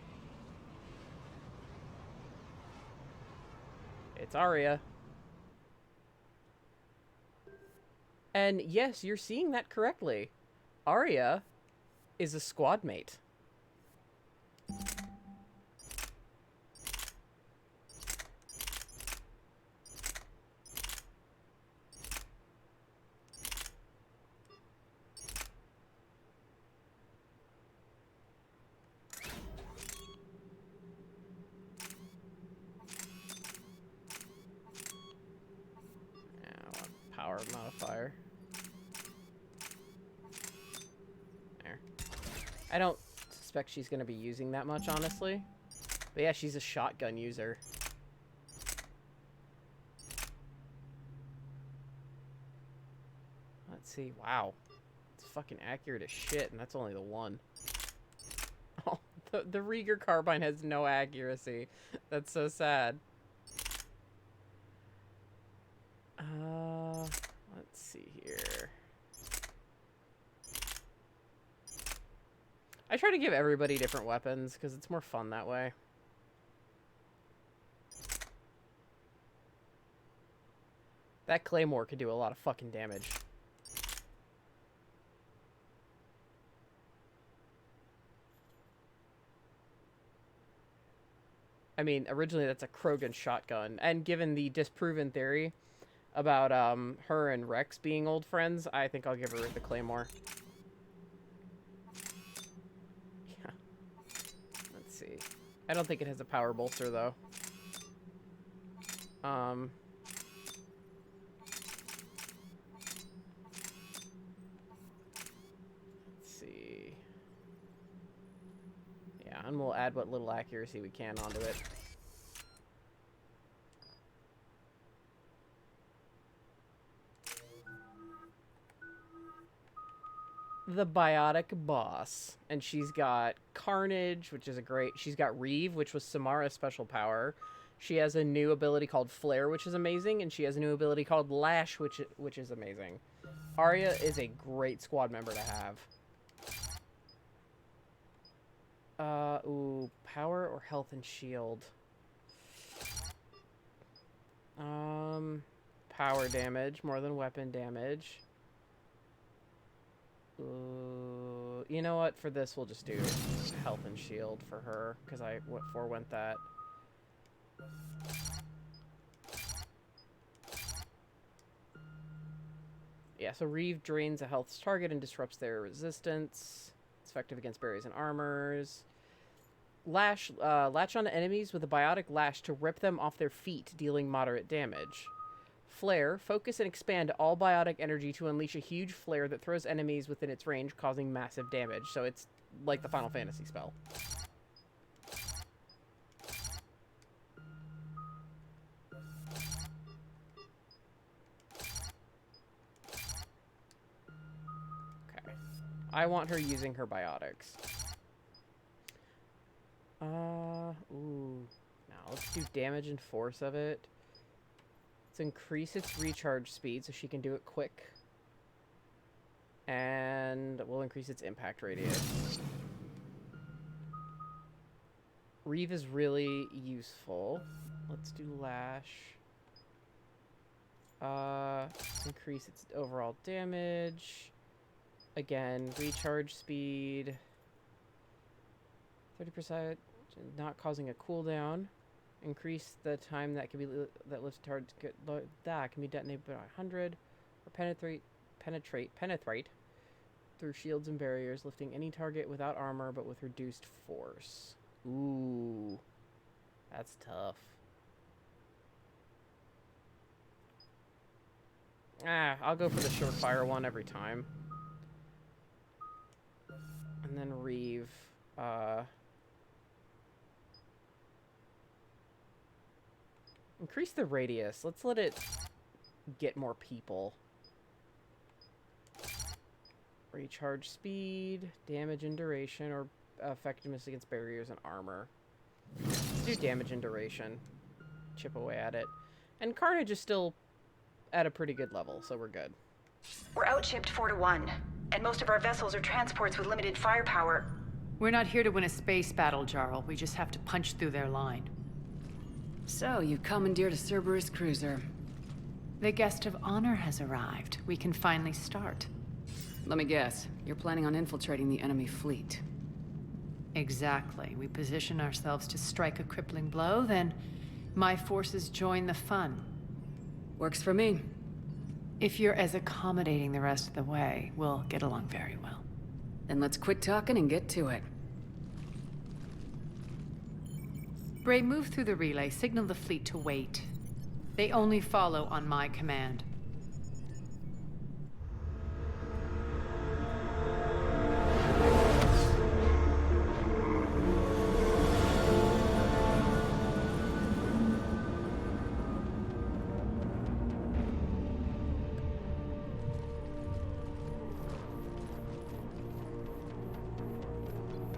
It's Aria. And yes, you're seeing that correctly. Aria is a squad mate. Power modifier. There. I don't suspect she's going to be using that much, honestly. But yeah, she's a shotgun user. Let's see. Wow. It's fucking accurate as shit, and that's only the one. Oh, the Rieger carbine has no accuracy. That's so sad. Let's see here. I try to give everybody different weapons because it's more fun that way. That claymore could do a lot of fucking damage. I mean, originally that's a Krogan shotgun, and given the disproven theory about her and Rex being old friends, I think I'll give her the claymore. Yeah. Let's see. I don't think it has a power bolster, though. Let's see. Yeah, and we'll add what little accuracy we can onto it. The Biotic Boss. And she's got Carnage, which is a great... She's got Reeve, which was Samara's special power. She has a new ability called Flare, which is amazing. And she has a new ability called Lash, which is amazing. Aria is a great squad member to have. Ooh, power or health and shield? Power damage, more than weapon damage. Ooh, you know what? For this, we'll just do health and shield for her, because I forewent that. Yeah, so Reeve drains a health's target and disrupts their resistance. It's effective against barriers and armors. Latch on enemies with a biotic lash to rip them off their feet, dealing moderate damage. Flare, focus and expand all biotic energy to unleash a huge flare that throws enemies within its range, causing massive damage. So it's like the Final Fantasy spell. Okay. I want her using her biotics. Ooh. Now, let's do damage and force of it. Let's increase its recharge speed so she can do it quick. And we'll increase its impact radius. Reeve is really useful. Let's do Lash. Let's increase its overall damage. Again, recharge speed. 30%, not causing a cooldown. Increase the time that can be lifts targets that can be detonated by 100, or penetrate through shields and barriers, lifting any target without armor but with reduced force. Ooh, that's tough. I'll go for the surefire one every time. And then Reeve. Increase the radius. Let's let it get more people. Recharge speed, damage and duration, or effectiveness against barriers and armor. Let's do damage and duration. Chip away at it. And Carnage is still at a pretty good level, so we're good. We're outshipped 4-1, and most of our vessels are transports with limited firepower. We're not here to win a space battle, Jarl. We just have to punch through their line. So, you commandeered a Cerberus cruiser. The guest of honor has arrived. We can finally start. Let me guess, you're planning on infiltrating the enemy fleet. Exactly. We position ourselves to strike a crippling blow, then my forces join the fun. Works for me. If you're as accommodating the rest of the way, we'll get along very well. Then let's quit talking and get to it. Bray, move through the relay. Signal the fleet to wait. They only follow on my command.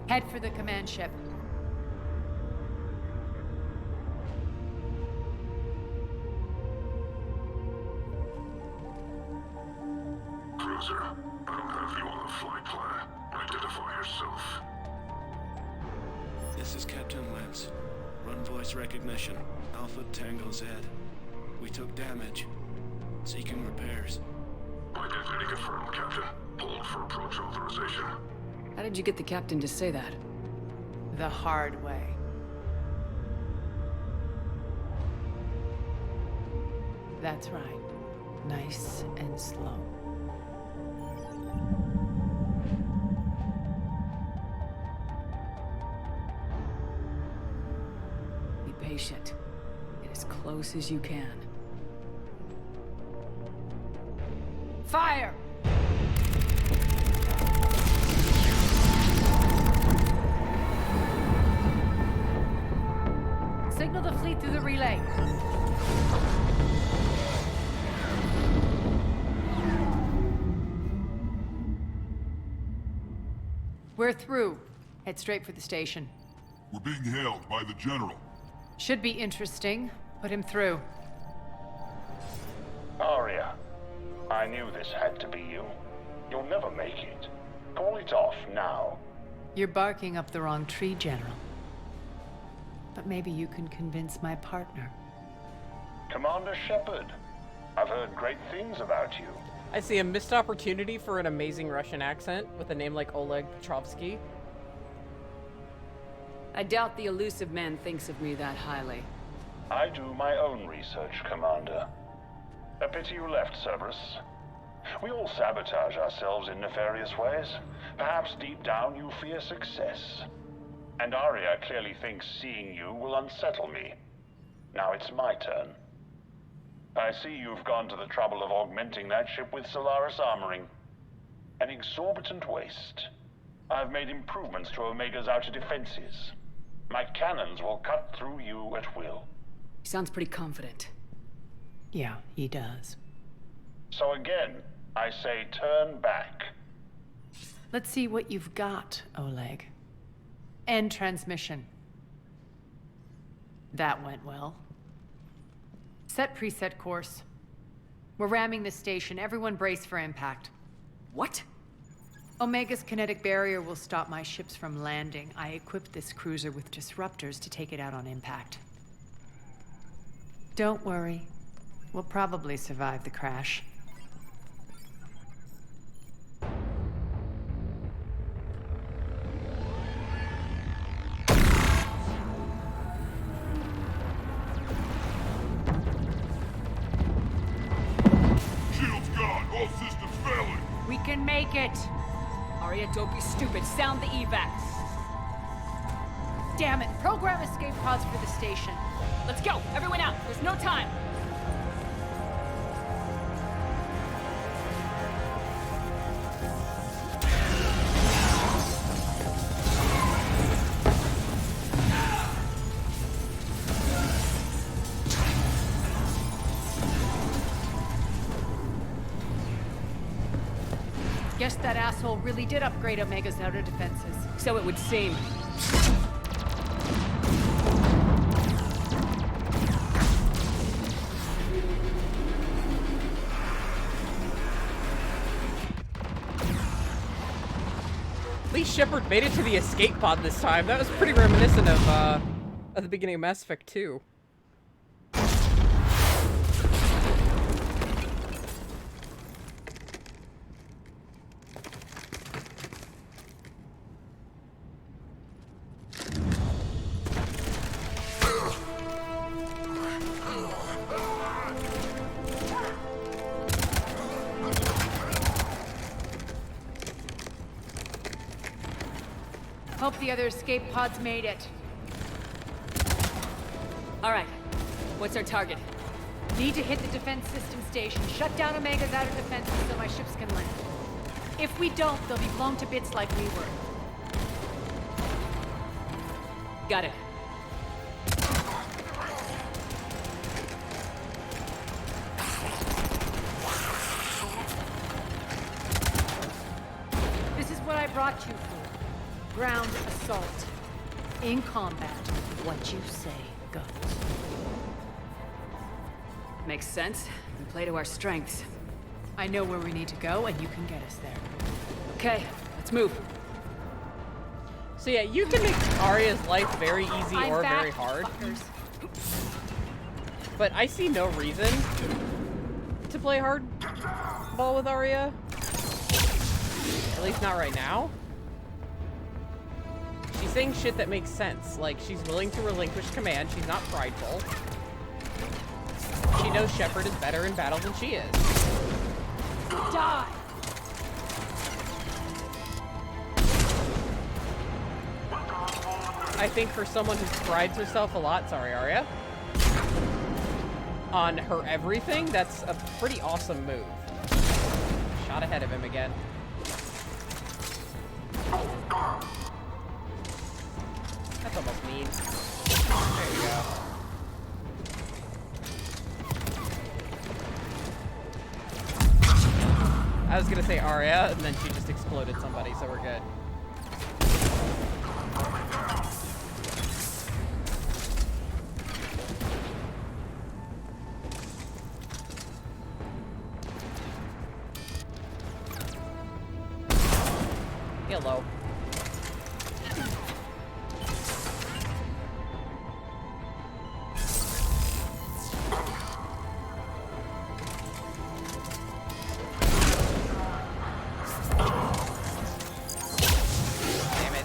Head for the command ship. Cruiser, I don't have you on the flight plan. Identify yourself. This is Captain Lance. Run voice recognition. Alpha Tango Z. We took damage. Seeking repairs. Identity confirmed, Captain. Hold for approach authorization. How did you get the captain to say that? The hard way. That's right. Nice and slow. patient. Get as close as you can. Fire! Signal the fleet through the relay. We're through. Head straight for the station. We're being hailed by the General. Should be interesting. Put him through. Aria, I knew this had to be you. You'll never make it. Call it off now. You're barking up the wrong tree, General. But maybe you can convince my partner. Commander Shepard, I've heard great things about you. I see a missed opportunity for an amazing Russian accent with a name like Oleg Petrovsky. I doubt the elusive man thinks of me that highly. I do my own research, Commander. A pity you left, Cerberus. We all sabotage ourselves in nefarious ways. Perhaps deep down you fear success. And Aria clearly thinks seeing you will unsettle me. Now it's my turn. I see you've gone to the trouble of augmenting that ship with Solaris armoring. An exorbitant waste. I've made improvements to Omega's outer defenses. My cannons will cut through you at will. He sounds pretty confident. Yeah, he does. So again, I say turn back. Let's see what you've got, Oleg. End transmission. That went well. Set preset course. We're ramming the station. Everyone brace for impact. What? Omega's kinetic barrier will stop my ships from landing. I equipped this cruiser with disruptors to take it out on impact. Don't worry. We'll probably survive the crash. Shield's gone. All systems failing. We can make it! Aria, don't be stupid. Sound the evac. Damn it! Program escape pods for the station. Let's go! Everyone out! There's no time! Guess that asshole really did upgrade Omega's outer defenses. So it would seem. At least Shepard made it to the escape pod this time. That was pretty reminiscent of the beginning of Mass Effect 2. Hope the other escape pods made it. All right. What's our target? Need to hit the defense system station. Shut down Omega's outer defenses so my ships can land. If we don't, they'll be blown to bits like we were. Got it. This is what I brought you for. Ground assault. In combat, what you say goes. Makes sense. We play to our strengths. I know where we need to go, and you can get us there. Okay, let's move. So yeah, you can make Aria's life very easy or very hard. But I see no reason to play hardball with Aria. At least not right now. She's saying shit that makes sense. Like, she's willing to relinquish command. She's not prideful. She knows Shepard is better in battle than she is. Die! I think for someone who prides herself a lot, sorry, Aria, on her everything, that's a pretty awesome move. Shot ahead of him again. That's almost mean. There you go. I was gonna say Aria, and then she just exploded somebody, so we're good. Hello. Damn it.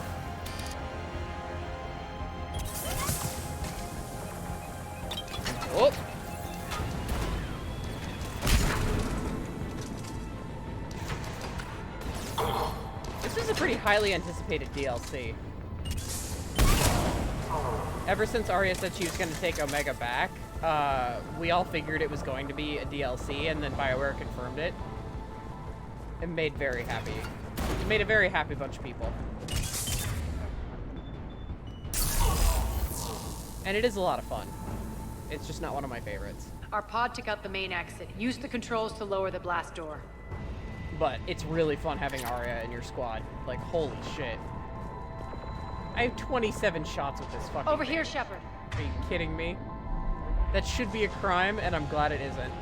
Oh. This was a pretty highly anticipated DLC. Ever since Aria said she was going to take Omega back, we all figured it was going to be a DLC, and then BioWare confirmed it. It made very happy. It made a very happy bunch of people. And it is a lot of fun. It's just not one of my favorites. Our pod took out the main exit. Use the controls to lower the blast door. But it's really fun having Aria in your squad. Like, holy shit. I have 27 shots with this fucking Over thing. here, Shepard. Are you kidding me? That should be a crime, and I'm glad it isn't.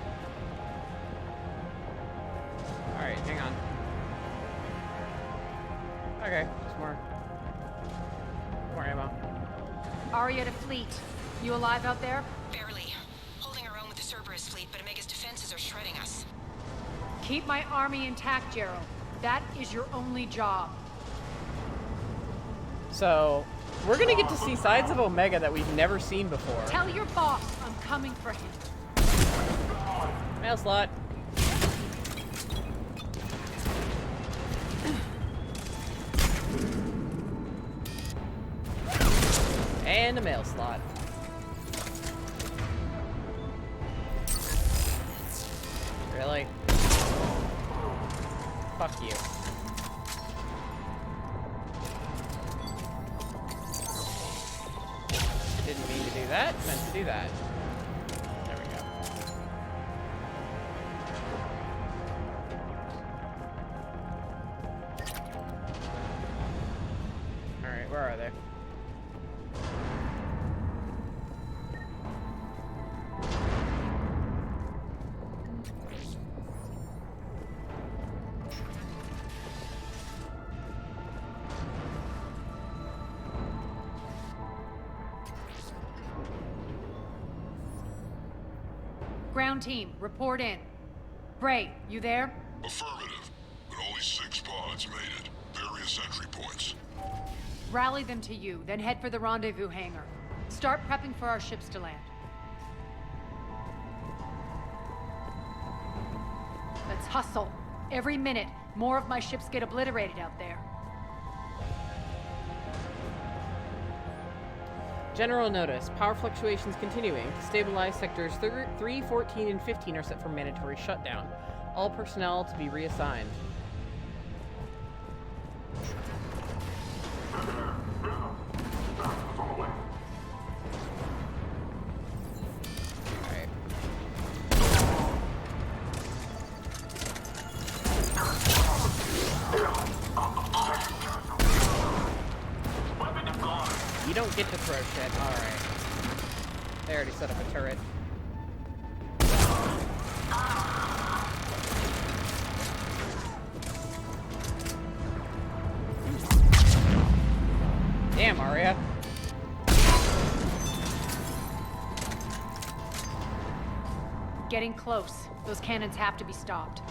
Alright, hang on. Okay, just more ammo. Aria to fleet. You alive out there? Barely. Holding our own with the Cerberus fleet, but Omega's defenses are shredding us. Keep my army intact, Gerald. That is your only job. So, we're gonna get to see sides of Omega that we've never seen before. Tell your boss I'm coming for him. Mail slot. And a mail slot. Really? Fuck you. Didn't mean to do that. Meant to do that. There we go. Alright, where are they? Ground team, report in. Bray, you there? Affirmative, but only 6 pods made it. Various entry points. Rally them to you, then head for the rendezvous hangar. Start prepping for our ships to land. Let's hustle. Every minute, more of my ships get obliterated out there. General notice. Power fluctuations continuing. Stabilized sectors 3, 14, and 15 are set for mandatory shutdown. All personnel to be reassigned. Alright. You don't get to throw shit. Alright. They already set up a turret. Damn, Aria. Getting close. Those cannons have to be stopped.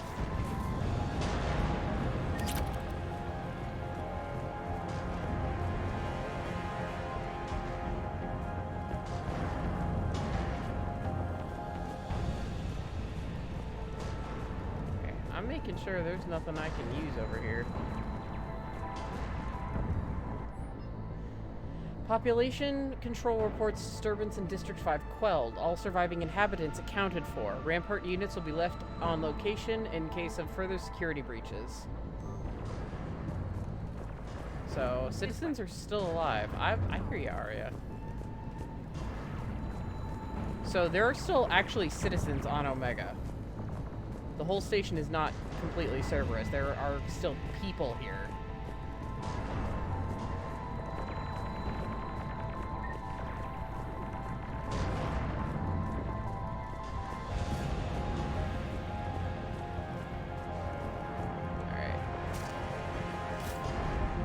I'm making sure there's nothing I can use over here. Population control reports disturbance in District 5 quelled. All surviving inhabitants accounted for. Rampart units will be left on location in case of further security breaches. So, citizens are still alive. I hear you, Aria. So, there are still actually citizens on Omega. The whole station is not completely Cerberus. There are still people here.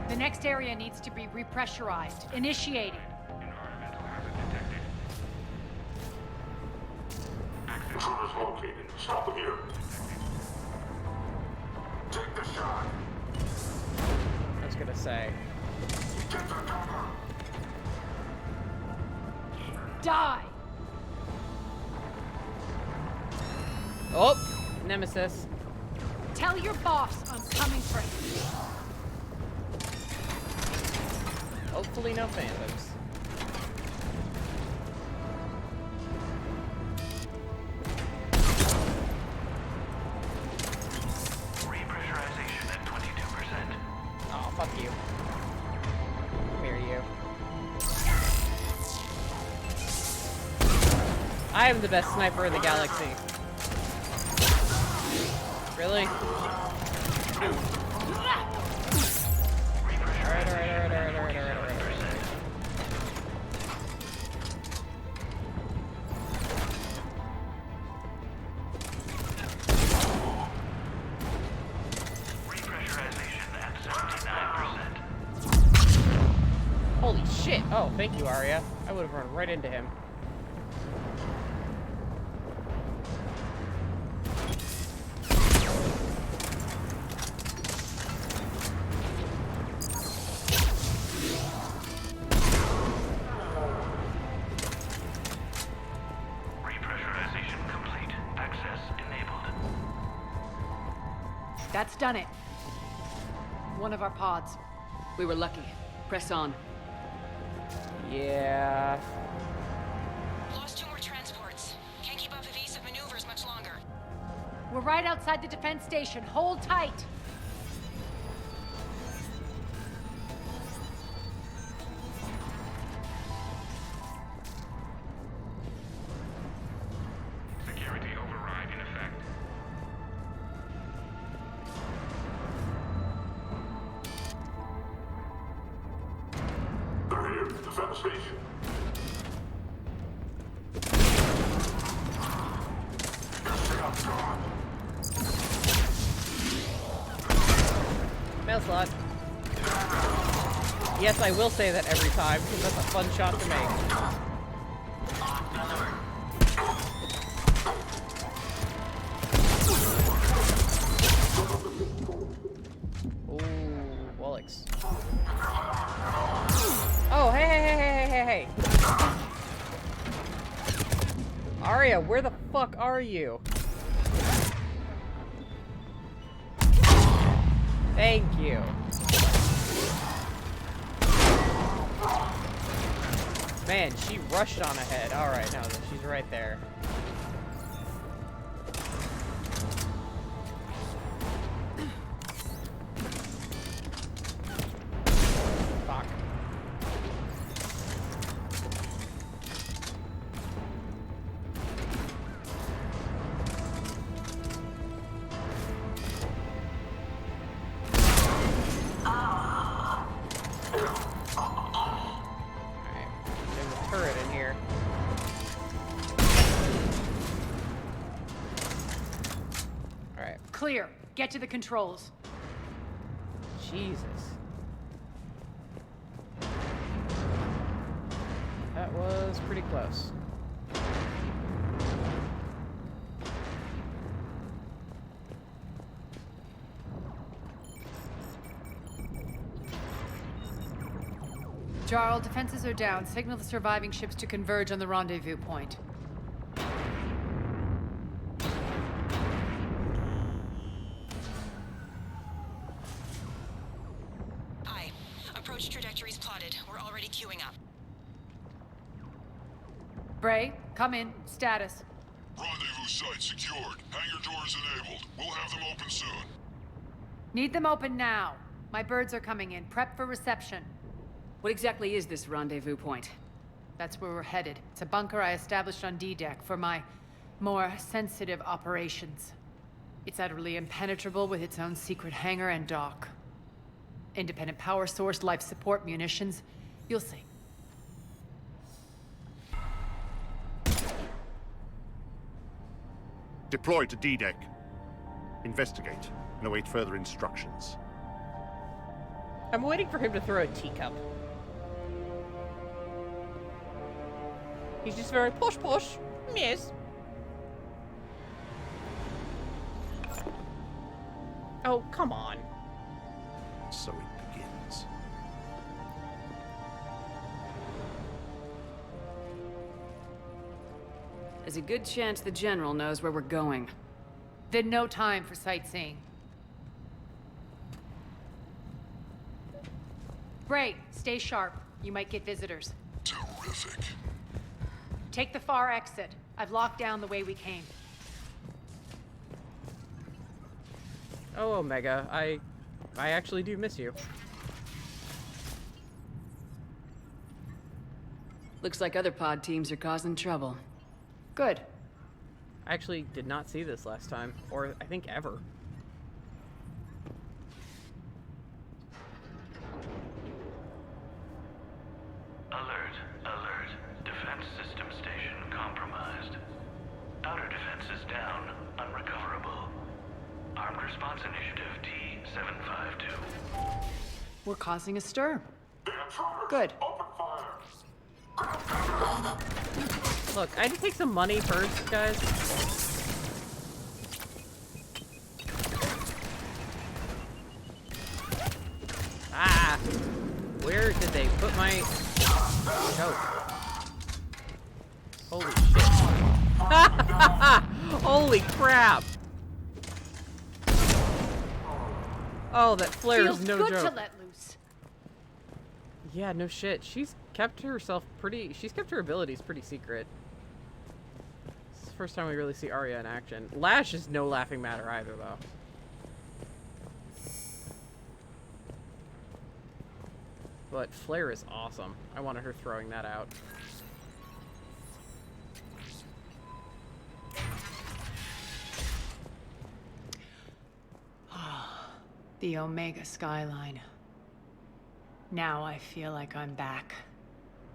The next area needs to be repressurized. Initiating. Intruders located. Stop them here. Take the shot. I was gonna say. Get the cover. Die! Oh! Nemesis. Tell your boss I'm coming for him. Hopefully no phantoms. Repressurization at 22%. Oh, fuck you. Come here, you. I am the best sniper in the galaxy. Really? Alright. Repressurization at 79%. Holy shit! Oh, thank you, Aria. I would have run right into him. Repressurization complete. Access enabled. That's done it. One of our pods. We were lucky. Press on. Yeah. Lost 2 more transports. Can't keep up evasive maneuvers much longer. We're right outside the defense station. Hold tight. Security override in effect. They're here. Defend the station. Mail slot. Yes, I will say that every time, because that's a fun shot to make. Ooh, Wallix. Oh, hey. Aria, where the fuck are you? Thank you. Man, she rushed on ahead. Alright, now she's right there. Fuck. Turret in here. Alright. Clear. Get to the controls. Jesus. That was pretty close. Jarl, defenses are down. Signal the surviving ships to converge on the rendezvous point. Aye. Approach trajectories plotted. We're already queuing up. Bray, come in. Status. Rendezvous site secured. Hangar doors enabled. We'll have them open soon. Need them open now. My birds are coming in. Prep for reception. What exactly is this rendezvous point? That's where we're headed. It's a bunker I established on D-Deck for my more sensitive operations. It's utterly impenetrable with its own secret hangar and dock. Independent power source, life support, munitions. You'll see. Deploy to D-Deck. Investigate and await further instructions. I'm waiting for him to throw a teacup. He's just very push. Yes. Oh, come on. So it begins. There's a good chance the General knows where we're going. Then no time for sightseeing. Bray, stay sharp. You might get visitors. Terrific. Take the far exit. I've locked down the way we came. Oh, Omega, I actually do miss you. Looks like other pod teams are causing trouble. Good. I actually did not see this last time, or I think ever. Alert, alert. Defense system station compromised. Outer defenses down, unrecoverable. Armed response initiative T-752. We're causing a stir. Good. Look, I had to take some money first, guys. Ah! Where did they put my choke? Holy shit. Holy crap! Oh, that flare is no joke. Feels good to let loose. Yeah, no shit. She's kept her abilities pretty secret. This is the first time we really see Aria in action. Lash is no laughing matter either, though. But Flare is awesome. I wanted her throwing that out. The Omega skyline. Now I feel like I'm back.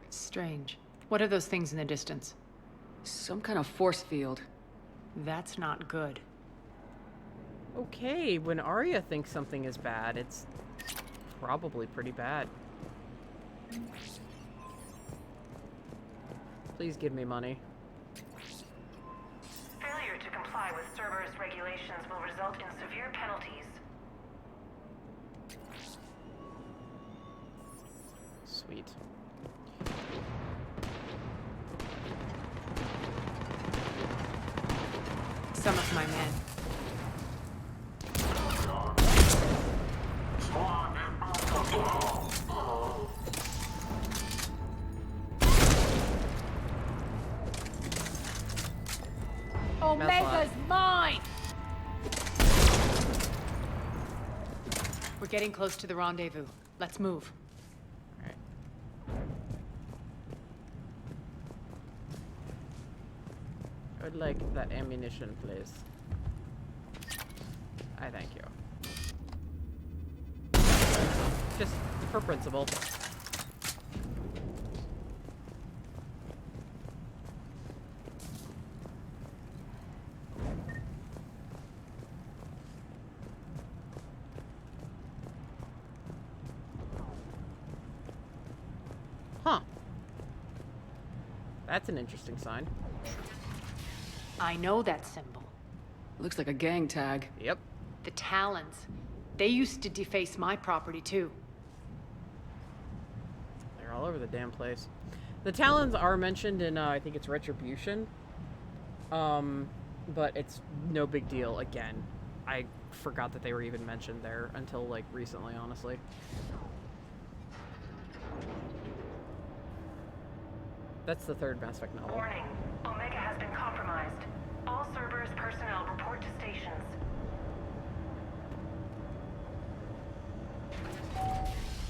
It's strange. What are those things in the distance? Some kind of force field. That's not good. Okay, when Aria thinks something is bad, it's probably pretty bad. Please give me money. Failure to comply with Cerberus regulations will result in severe penalties. Sweet. Some of my men. Omega's mine! We're getting close to the rendezvous. Let's move. I would like that ammunition, please. I thank you. Just for principle. Huh. That's an interesting sign. I know that symbol. Looks like a gang tag. Yep. The Talons. They used to deface my property, too. They're all over the damn place. The Talons are mentioned in, I think it's Retribution. But it's no big deal. Again, I forgot that they were even mentioned there until, like, recently, honestly. That's the third Mass Effect novel. Warning. Omega has been compromised. All Cerberus personnel report to stations.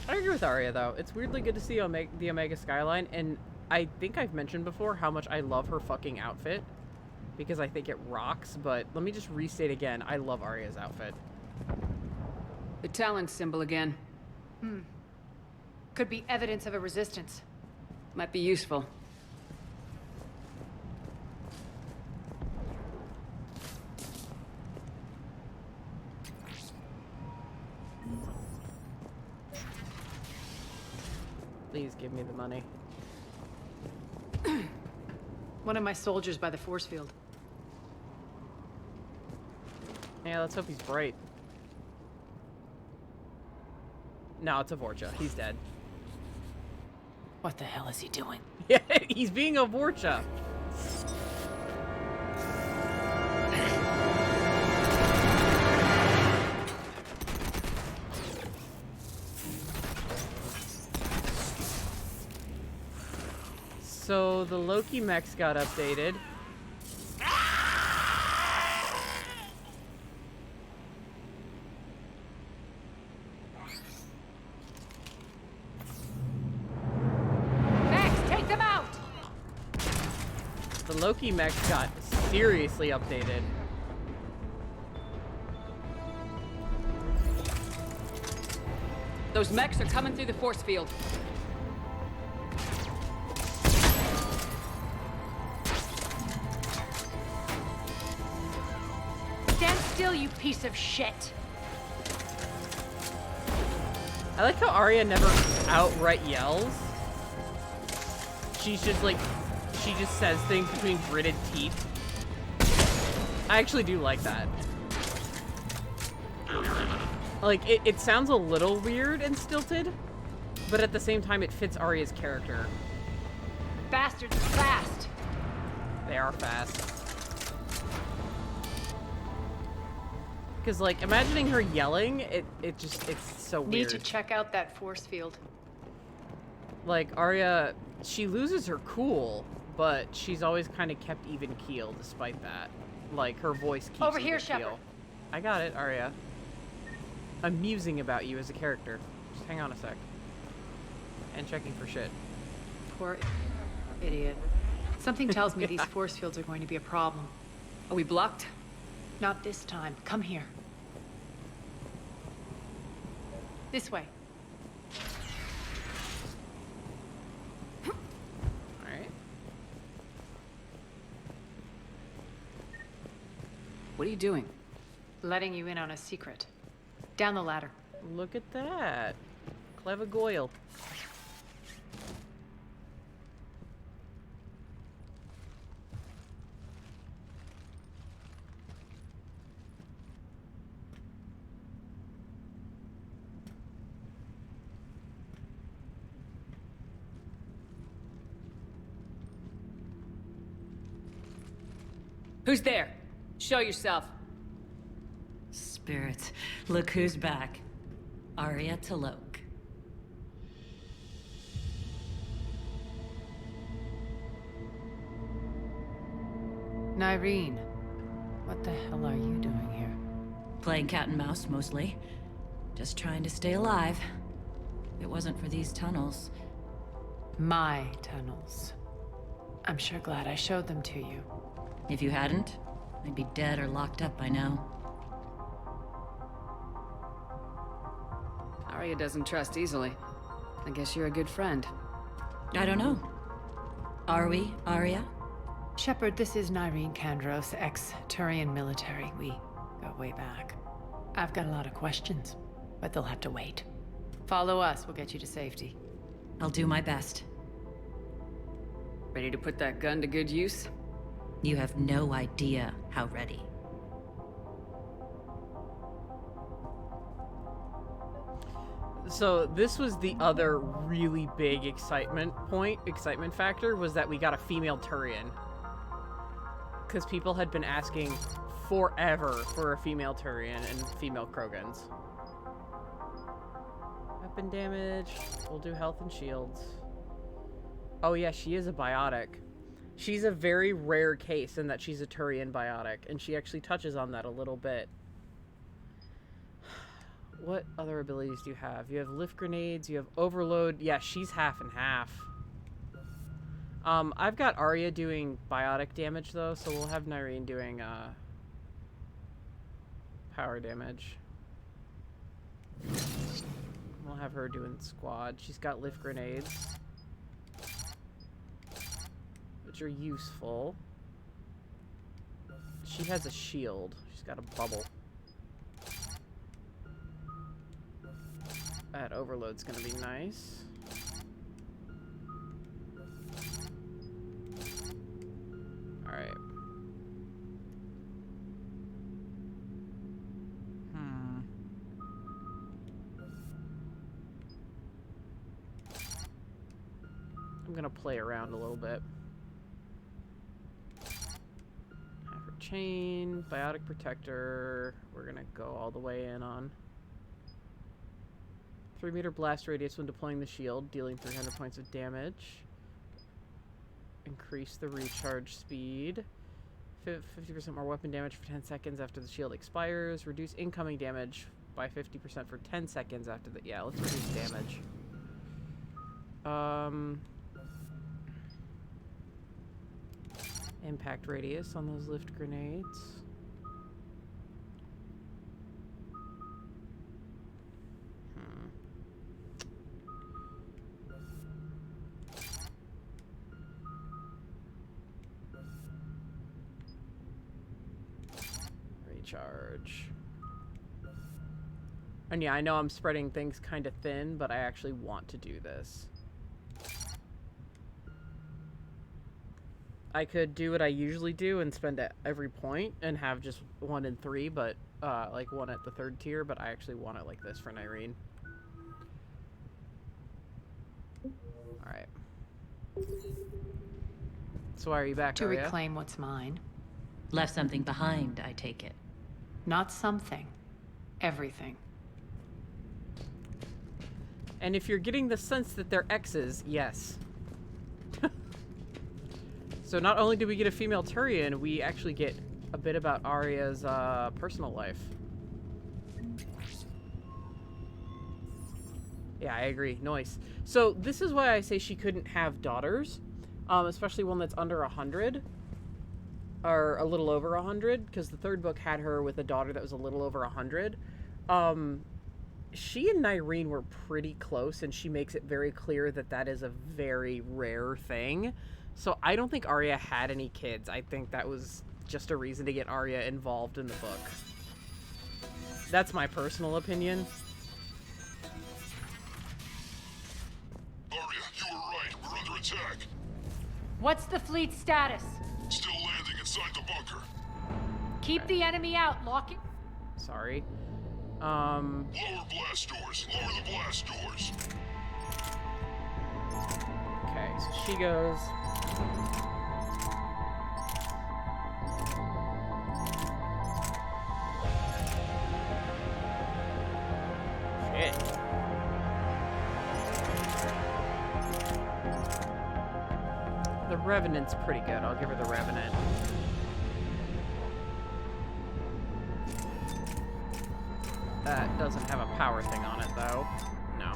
I agree with Aria, though. It's weirdly good to see the Omega skyline, and I think I've mentioned before how much I love her fucking outfit, because I think it rocks, but let me just restate again, I love Aria's outfit. The Talon symbol again. Could be evidence of a resistance. Might be useful. Please give me the money. One of my soldiers by the force field. Yeah, let's hope he's bright. No, it's a Vorcha. He's dead. What the hell is he doing? Yeah, he's being a Vorcha. So the Loki mechs got updated. Max, take them out! The Loki mechs got seriously updated. Those mechs are coming through the force field. Stand still, you piece of shit! I like how Aria never outright yells. She's just like, she just says things between gritted teeth. I actually do like that. Like, it sounds a little weird and stilted, but at the same time it fits Aria's character. Bastards are fast! They are fast. Because, like, imagining her yelling, it's so weird. Need to check out that force field. Like, Aria, she loses her cool, but she's always kind of kept even keel despite that. Like, her voice keeps Over even here, keel. Shepard. I got it, Aria. I'm musing about you as a character. Just hang on a sec. And checking for shit. Poor idiot. Something tells me these force fields are going to be a problem. Are we blocked? Not this time. Come here. This way. Alright. What are you doing? Letting you in on a secret. Down the ladder. Look at that. Clever Goyle. Who's there? Show yourself. Spirits, look who's back. Aria T'Loak. Nyreen, what the hell are you doing here? Playing cat and mouse, mostly. Just trying to stay alive. If it wasn't for these tunnels. My tunnels. I'm sure glad I showed them to you. If you hadn't, I'd be dead or locked up by now. Aria doesn't trust easily. I guess you're a good friend. I don't know. Are we, Aria? Shepard, this is Nyreen Kandros, ex-Turian military. We go way back. I've got a lot of questions, but they'll have to wait. Follow us, we'll get you to safety. I'll do my best. Ready to put that gun to good use? You have no idea how ready. So this was the other really big excitement factor, was that we got a female Turian. Because people had been asking forever for a female Turian and female Krogans. Weapon damage, we'll do health and shields. Oh yeah, she is a biotic. She's a very rare case in that she's a Turian biotic, and she actually touches on that a little bit. What other abilities do you have? You have lift grenades, you have overload. Yeah, she's half and half. I've got Aria doing biotic damage though, so we'll have Nyreen doing power damage. We'll have her doing squad. She's got lift grenades, which are useful. She has a shield. She's got a bubble. That overload's gonna be nice. Alright. I'm gonna play around a little bit. Have her chain, biotic protector. We're gonna go all the way in on 3-meter blast radius when deploying the shield, dealing 300 points of damage. Increase the recharge speed. 50% more weapon damage for 10 seconds after the shield expires. Reduce incoming damage by 50% for 10 seconds after the... Yeah, let's reduce damage. Impact radius on those lift grenades. Recharge. And yeah, I know I'm spreading things kind of thin, but I actually want to do this. I could do what I usually do and spend at every point and have just 1 and 3, but like 1 at the 3rd tier, but I actually want it like this for Nyreen. Alright. So why are you back, To Aria? reclaim what's mine. Left something behind, I take it. Not something. Everything. And if you're getting the sense that they're exes, yes. So not only do we get a female Turian, we actually get a bit about Aria's personal life. Yeah, I agree. Nice. So this is why I say she couldn't have daughters, especially one that's under 100. Or a little over 100, because the 3rd book had her with a daughter that was a little over 100. She and Nyreen were pretty close, and she makes it very clear that that is a very rare thing. So I don't think Aria had any kids. I think that was just a reason to get Aria involved in the book. That's my personal opinion. Aria, you were right. We're under attack. What's the fleet status? Still landing inside the bunker. Keep the enemy out. Lock it. Sorry. Lower blast doors. Lower the blast doors. Okay, so she goes. Shit. The Revenant's pretty good. I'll give her the Revenant. That doesn't have a power thing on it, though. No.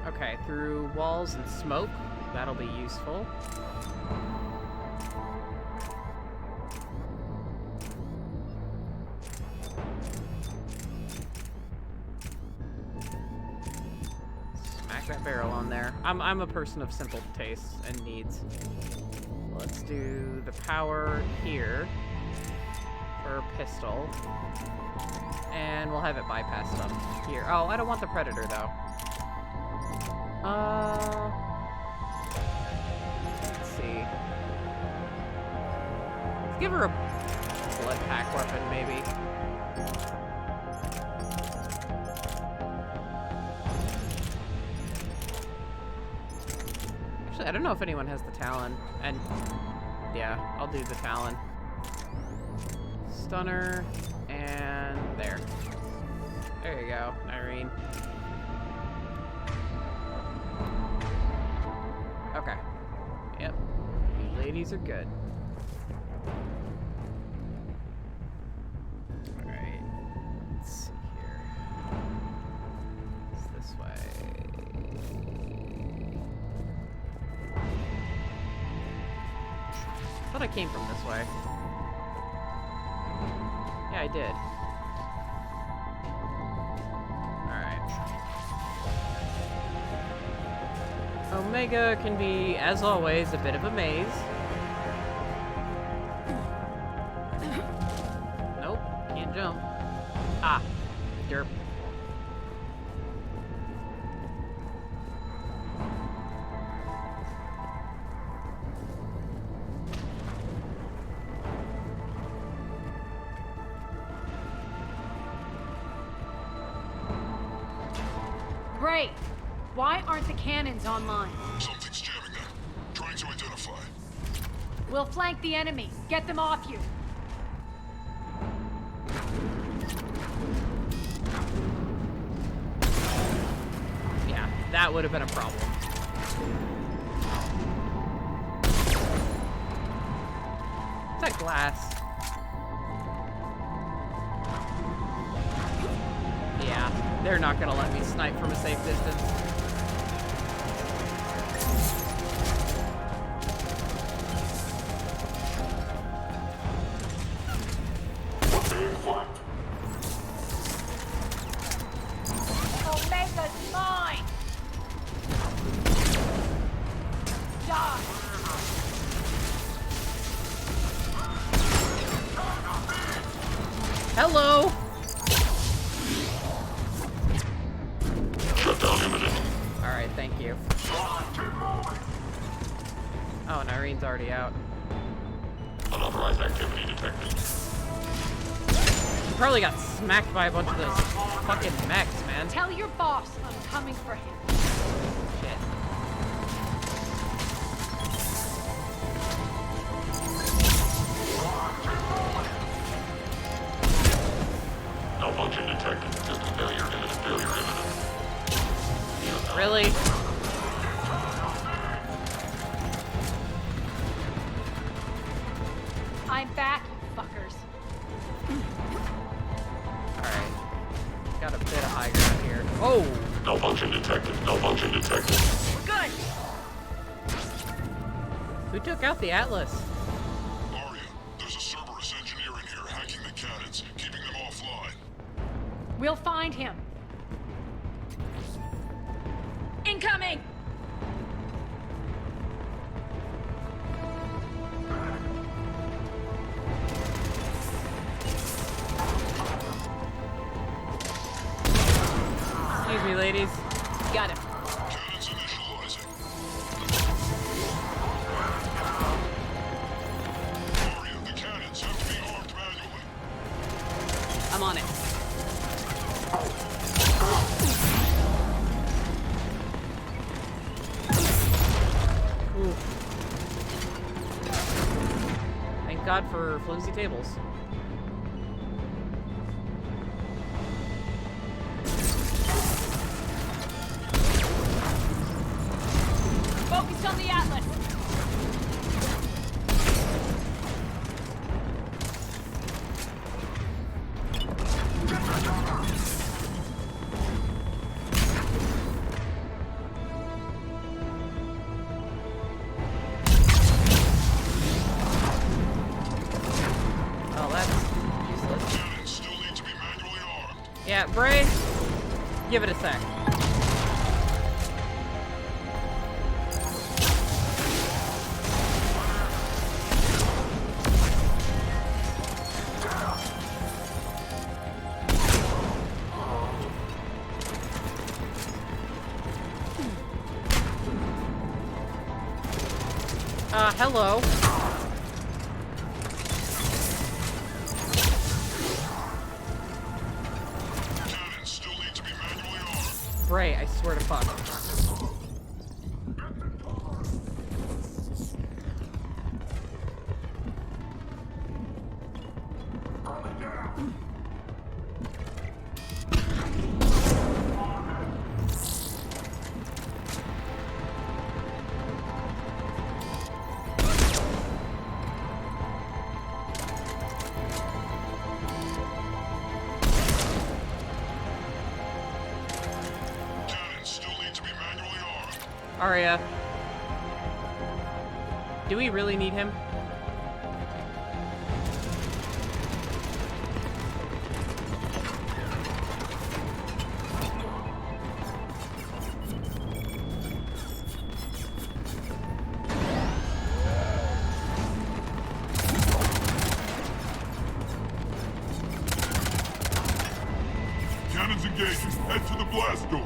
Okay, through walls and smoke. That'll be useful. Smack that barrel on there. I'm a person of simple tastes and needs. Let's do the power here for pistol. And we'll have it bypass stuff here. Oh, I don't want the Predator, though. Let's see. Let's give her a blood pack weapon, maybe. Actually, I don't know if anyone has the Talon. And yeah, I'll do the Talon. Stunner, and there. There you go, Nyreen. ladies are good. Alright. Let's see here. It's this way. I thought I came from this way. Yeah, I did. Alright. Omega can be, as always, a bit of a maze. Nope, can't jump. Ah, derp. Great! Why aren't the cannons online? Something's jamming them. Trying to identify. We'll flank the enemy. Get them off you. Yeah, that would have been a problem. What's that glass? Yeah, they're not gonna let me snipe from a safe distance. Omega's mine! Die! Hello! Alright, thank you. Oh, and Irene's already out. Unauthorized activity detected. She probably got smacked by a bunch of those fucking mechs, man. Tell your boss I'm coming for him. Shit. Malfunction detected. System failure imminent. Failure imminent. Really? I'm back, you fuckers. Alright. Got a bit of high ground here. Oh! Malfunction detected. Malfunction detected. We're good! Who took out the Atlas? Aria, there's a Cerberus engineer in here hacking the cannons, keeping them offline. We'll find him. Incoming! Excuse me, ladies. Got him. Cannons initializing. Aria, the cannons have to be armed manually. I'm on it. Ooh. Thank God for flimsy tables. Focus on the Atlas! Oh, that's useless. Cannons still need to be manually armed. Yeah, Bray, give it a sec. Hello. Cannons still need to be manually armed. Bray, I swear to fuck. Aria. Do we really need him? Cannons engaging. Head to the blast door.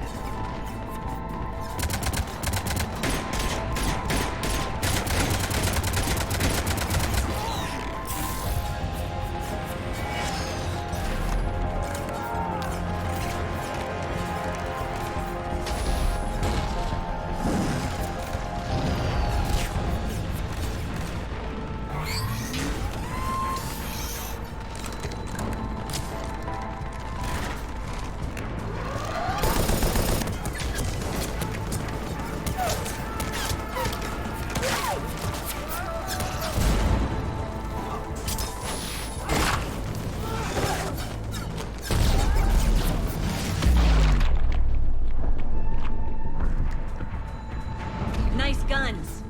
Nice guns.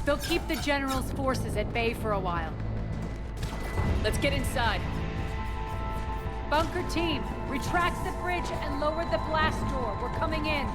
They'll keep the General's forces at bay for a while. Let's get inside. Bunker team, retract the bridge and lower the blast door. We're coming in.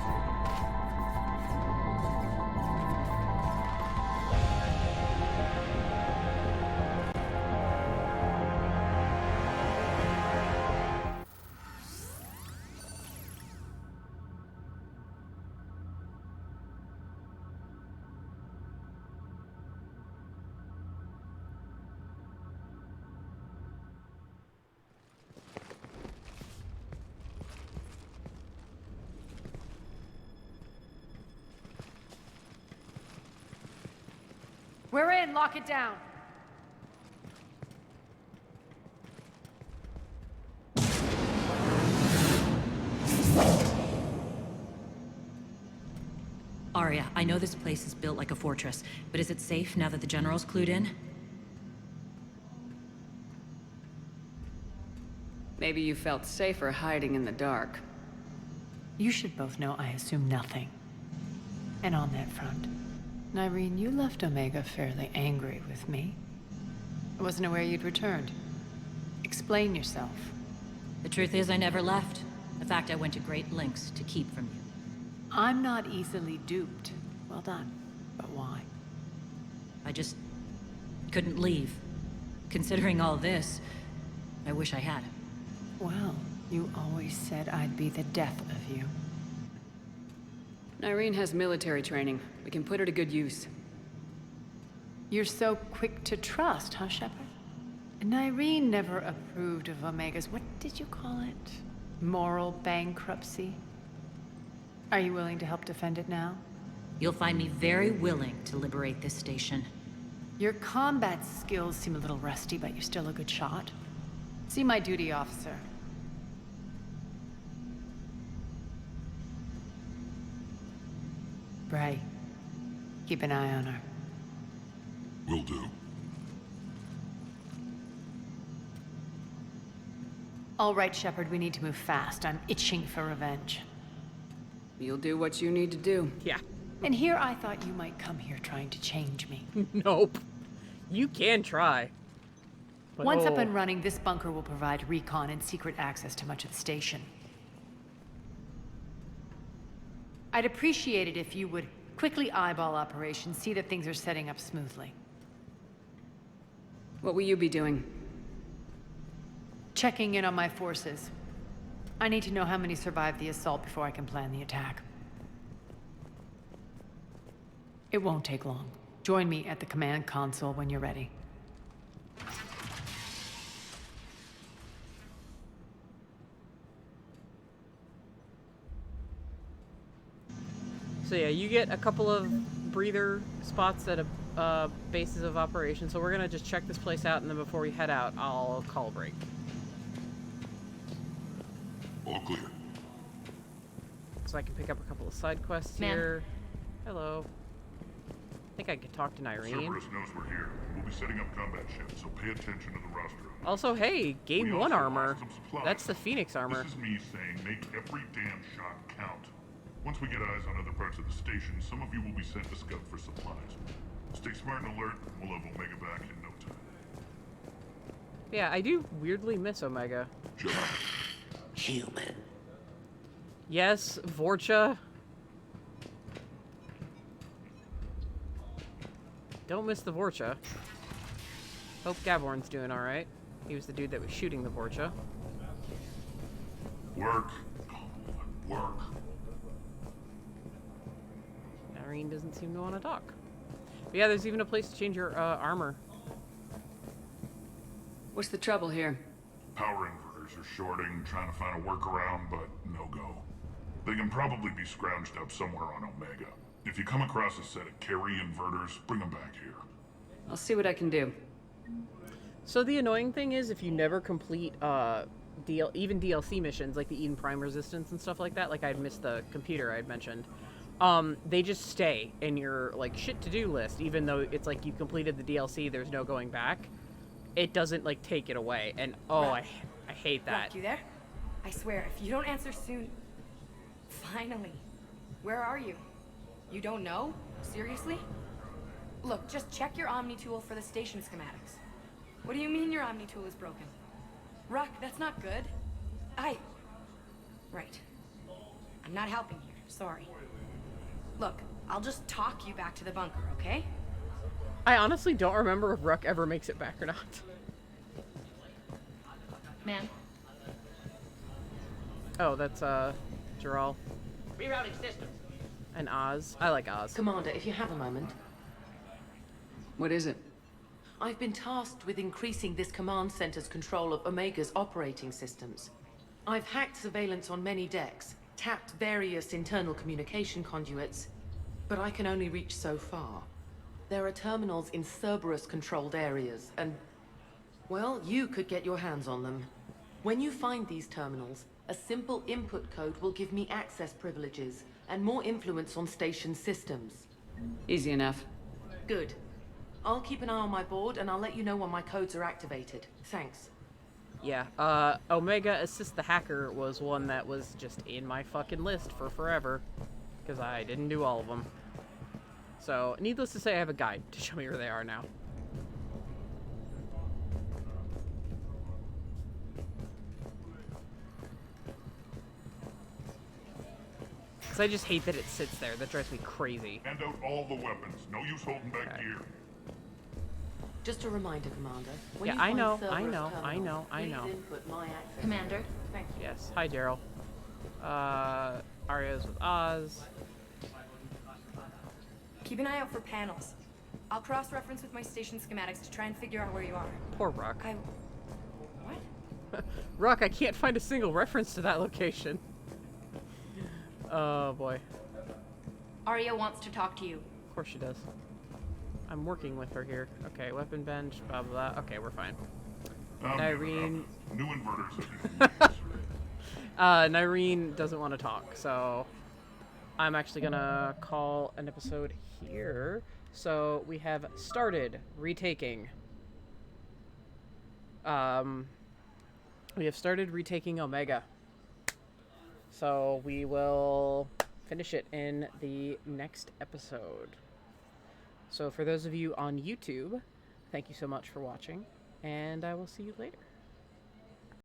We're in. Lock it down. Aria, I know this place is built like a fortress, but is it safe now that the General's clued in? Maybe you felt safer hiding in the dark. You should both know I assume nothing. And on that front, Nyreen, you left Omega fairly angry with me. I wasn't aware you'd returned. Explain yourself. The truth is I never left. In fact, I went to great lengths to keep from you. I'm not easily duped. Well done. But why? I just couldn't leave. Considering all this, I wish I had. Well, you always said I'd be the death of you. Nyreen has military training. We can put her to good use. You're so quick to trust, huh, Shepard? Nyreen never approved of Omega's, what did you call it? Moral bankruptcy? Are you willing to help defend it now? You'll find me very willing to liberate this station. Your combat skills seem a little rusty, but you're still a good shot. See my duty officer. Bray, keep an eye on her. Will do. All right, Shepard, we need to move fast. I'm itching for revenge. You'll do what you need to do. Yeah. And here I thought you might come here trying to change me. Nope. You can try. But Once up and running, this bunker will provide recon and secret access to much of the station. I'd appreciate it if you would quickly eyeball operations, see that things are setting up smoothly. What will you be doing? Checking in on my forces. I need to know how many survived the assault before I can plan the attack. It won't take long. Join me at the command console when you're ready. So yeah, you get a couple of breather spots at bases of operation. So we're gonna just check this place out, and then before we head out, I'll call a break. All clear. So I can pick up a couple of side quests Ma'am. here. Hello. I think I could talk to Nyreen. Cerberus knows we're here. We'll be setting up combat ships, so pay attention to the roster. Also, hey, We game also 1 lost armor. some supplies. That's the Phoenix armor. This is me saying make every damn shot count. Once we get eyes on other parts of the station, some of you will be sent to scout for supplies. Stay smart and alert, and we'll have Omega back in no time. Yeah, I do weirdly miss Omega. Human. Yes, Vorcha. Don't miss the Vorcha. Hope Gaborn's doing alright. He was the dude that was shooting the Vorcha. Work. Work. Irene doesn't seem to want to talk. But yeah, there's even a place to change your armor. What's the trouble here? Power inverters are shorting, trying to find a workaround, but no go. They can probably be scrounged up somewhere on Omega. If you come across a set of carry inverters, bring them back here. I'll see what I can do. So the annoying thing is, if you never complete even DLC missions like the Eden Prime Resistance and stuff like that, like I'd missed the computer I'd mentioned, they just stay in your like shit to do list, even though it's like you completed the DLC. There's no going back. It doesn't like take it away, and oh, I hate that. Rock, you there? I swear, if you don't answer soon. Finally, where are you? You don't know? Seriously? Look, just check your Omni tool for the station schematics. What do you mean your Omni tool is broken? Rock, that's not good. Right. I'm not helping here, sorry. Look, I'll just talk you back to the bunker, okay? I honestly don't remember if Ruck ever makes it back or not. Man. Oh, that's Gerald. Rerouting systems. And Oz. I like Oz. Commander, if you have a moment. What is it? I've been tasked with increasing this command center's control of Omega's operating systems. I've hacked surveillance on many decks, tapped various internal communication conduits, but I can only reach so far. There are terminals in Cerberus-controlled areas, and, well, you could get your hands on them. When you find these terminals, a simple input code will give me access privileges and more influence on station systems. Easy enough. Good. I'll keep an eye on my board, and I'll let you know when my codes are activated. Thanks. Yeah, Omega Assist the Hacker was one that was just in my fucking list for forever, because I didn't do all of them. So, needless to say, I have a guide to show me where they are now. Because I just hate that it sits there. That drives me crazy. Hand out all the weapons. No use holding back gear. Just a reminder, Commander. When Yeah, you I find know, Cerberus I know, terminals, I know, I please know. input my access. Commander, thank you. Yes. Hi, Daryl. ARIA'S with Oz. Keep an eye out for panels. I'll cross-reference with my station schematics to try and figure out where you are. Poor Rock. What? Rock, I can't find a single reference to that location. Oh, boy. Aria wants to talk to you. Of course she does. I'm working with her here. Okay, weapon bench, blah, blah, blah. Okay, we're fine. Nyreen... New inverters. Nyreen doesn't want to talk, so... I'm actually gonna call an episode here. So, we have started retaking. We have started retaking Omega. So, we will finish it in the next episode. So for those of you on YouTube, thank you so much for watching, and I will see you later.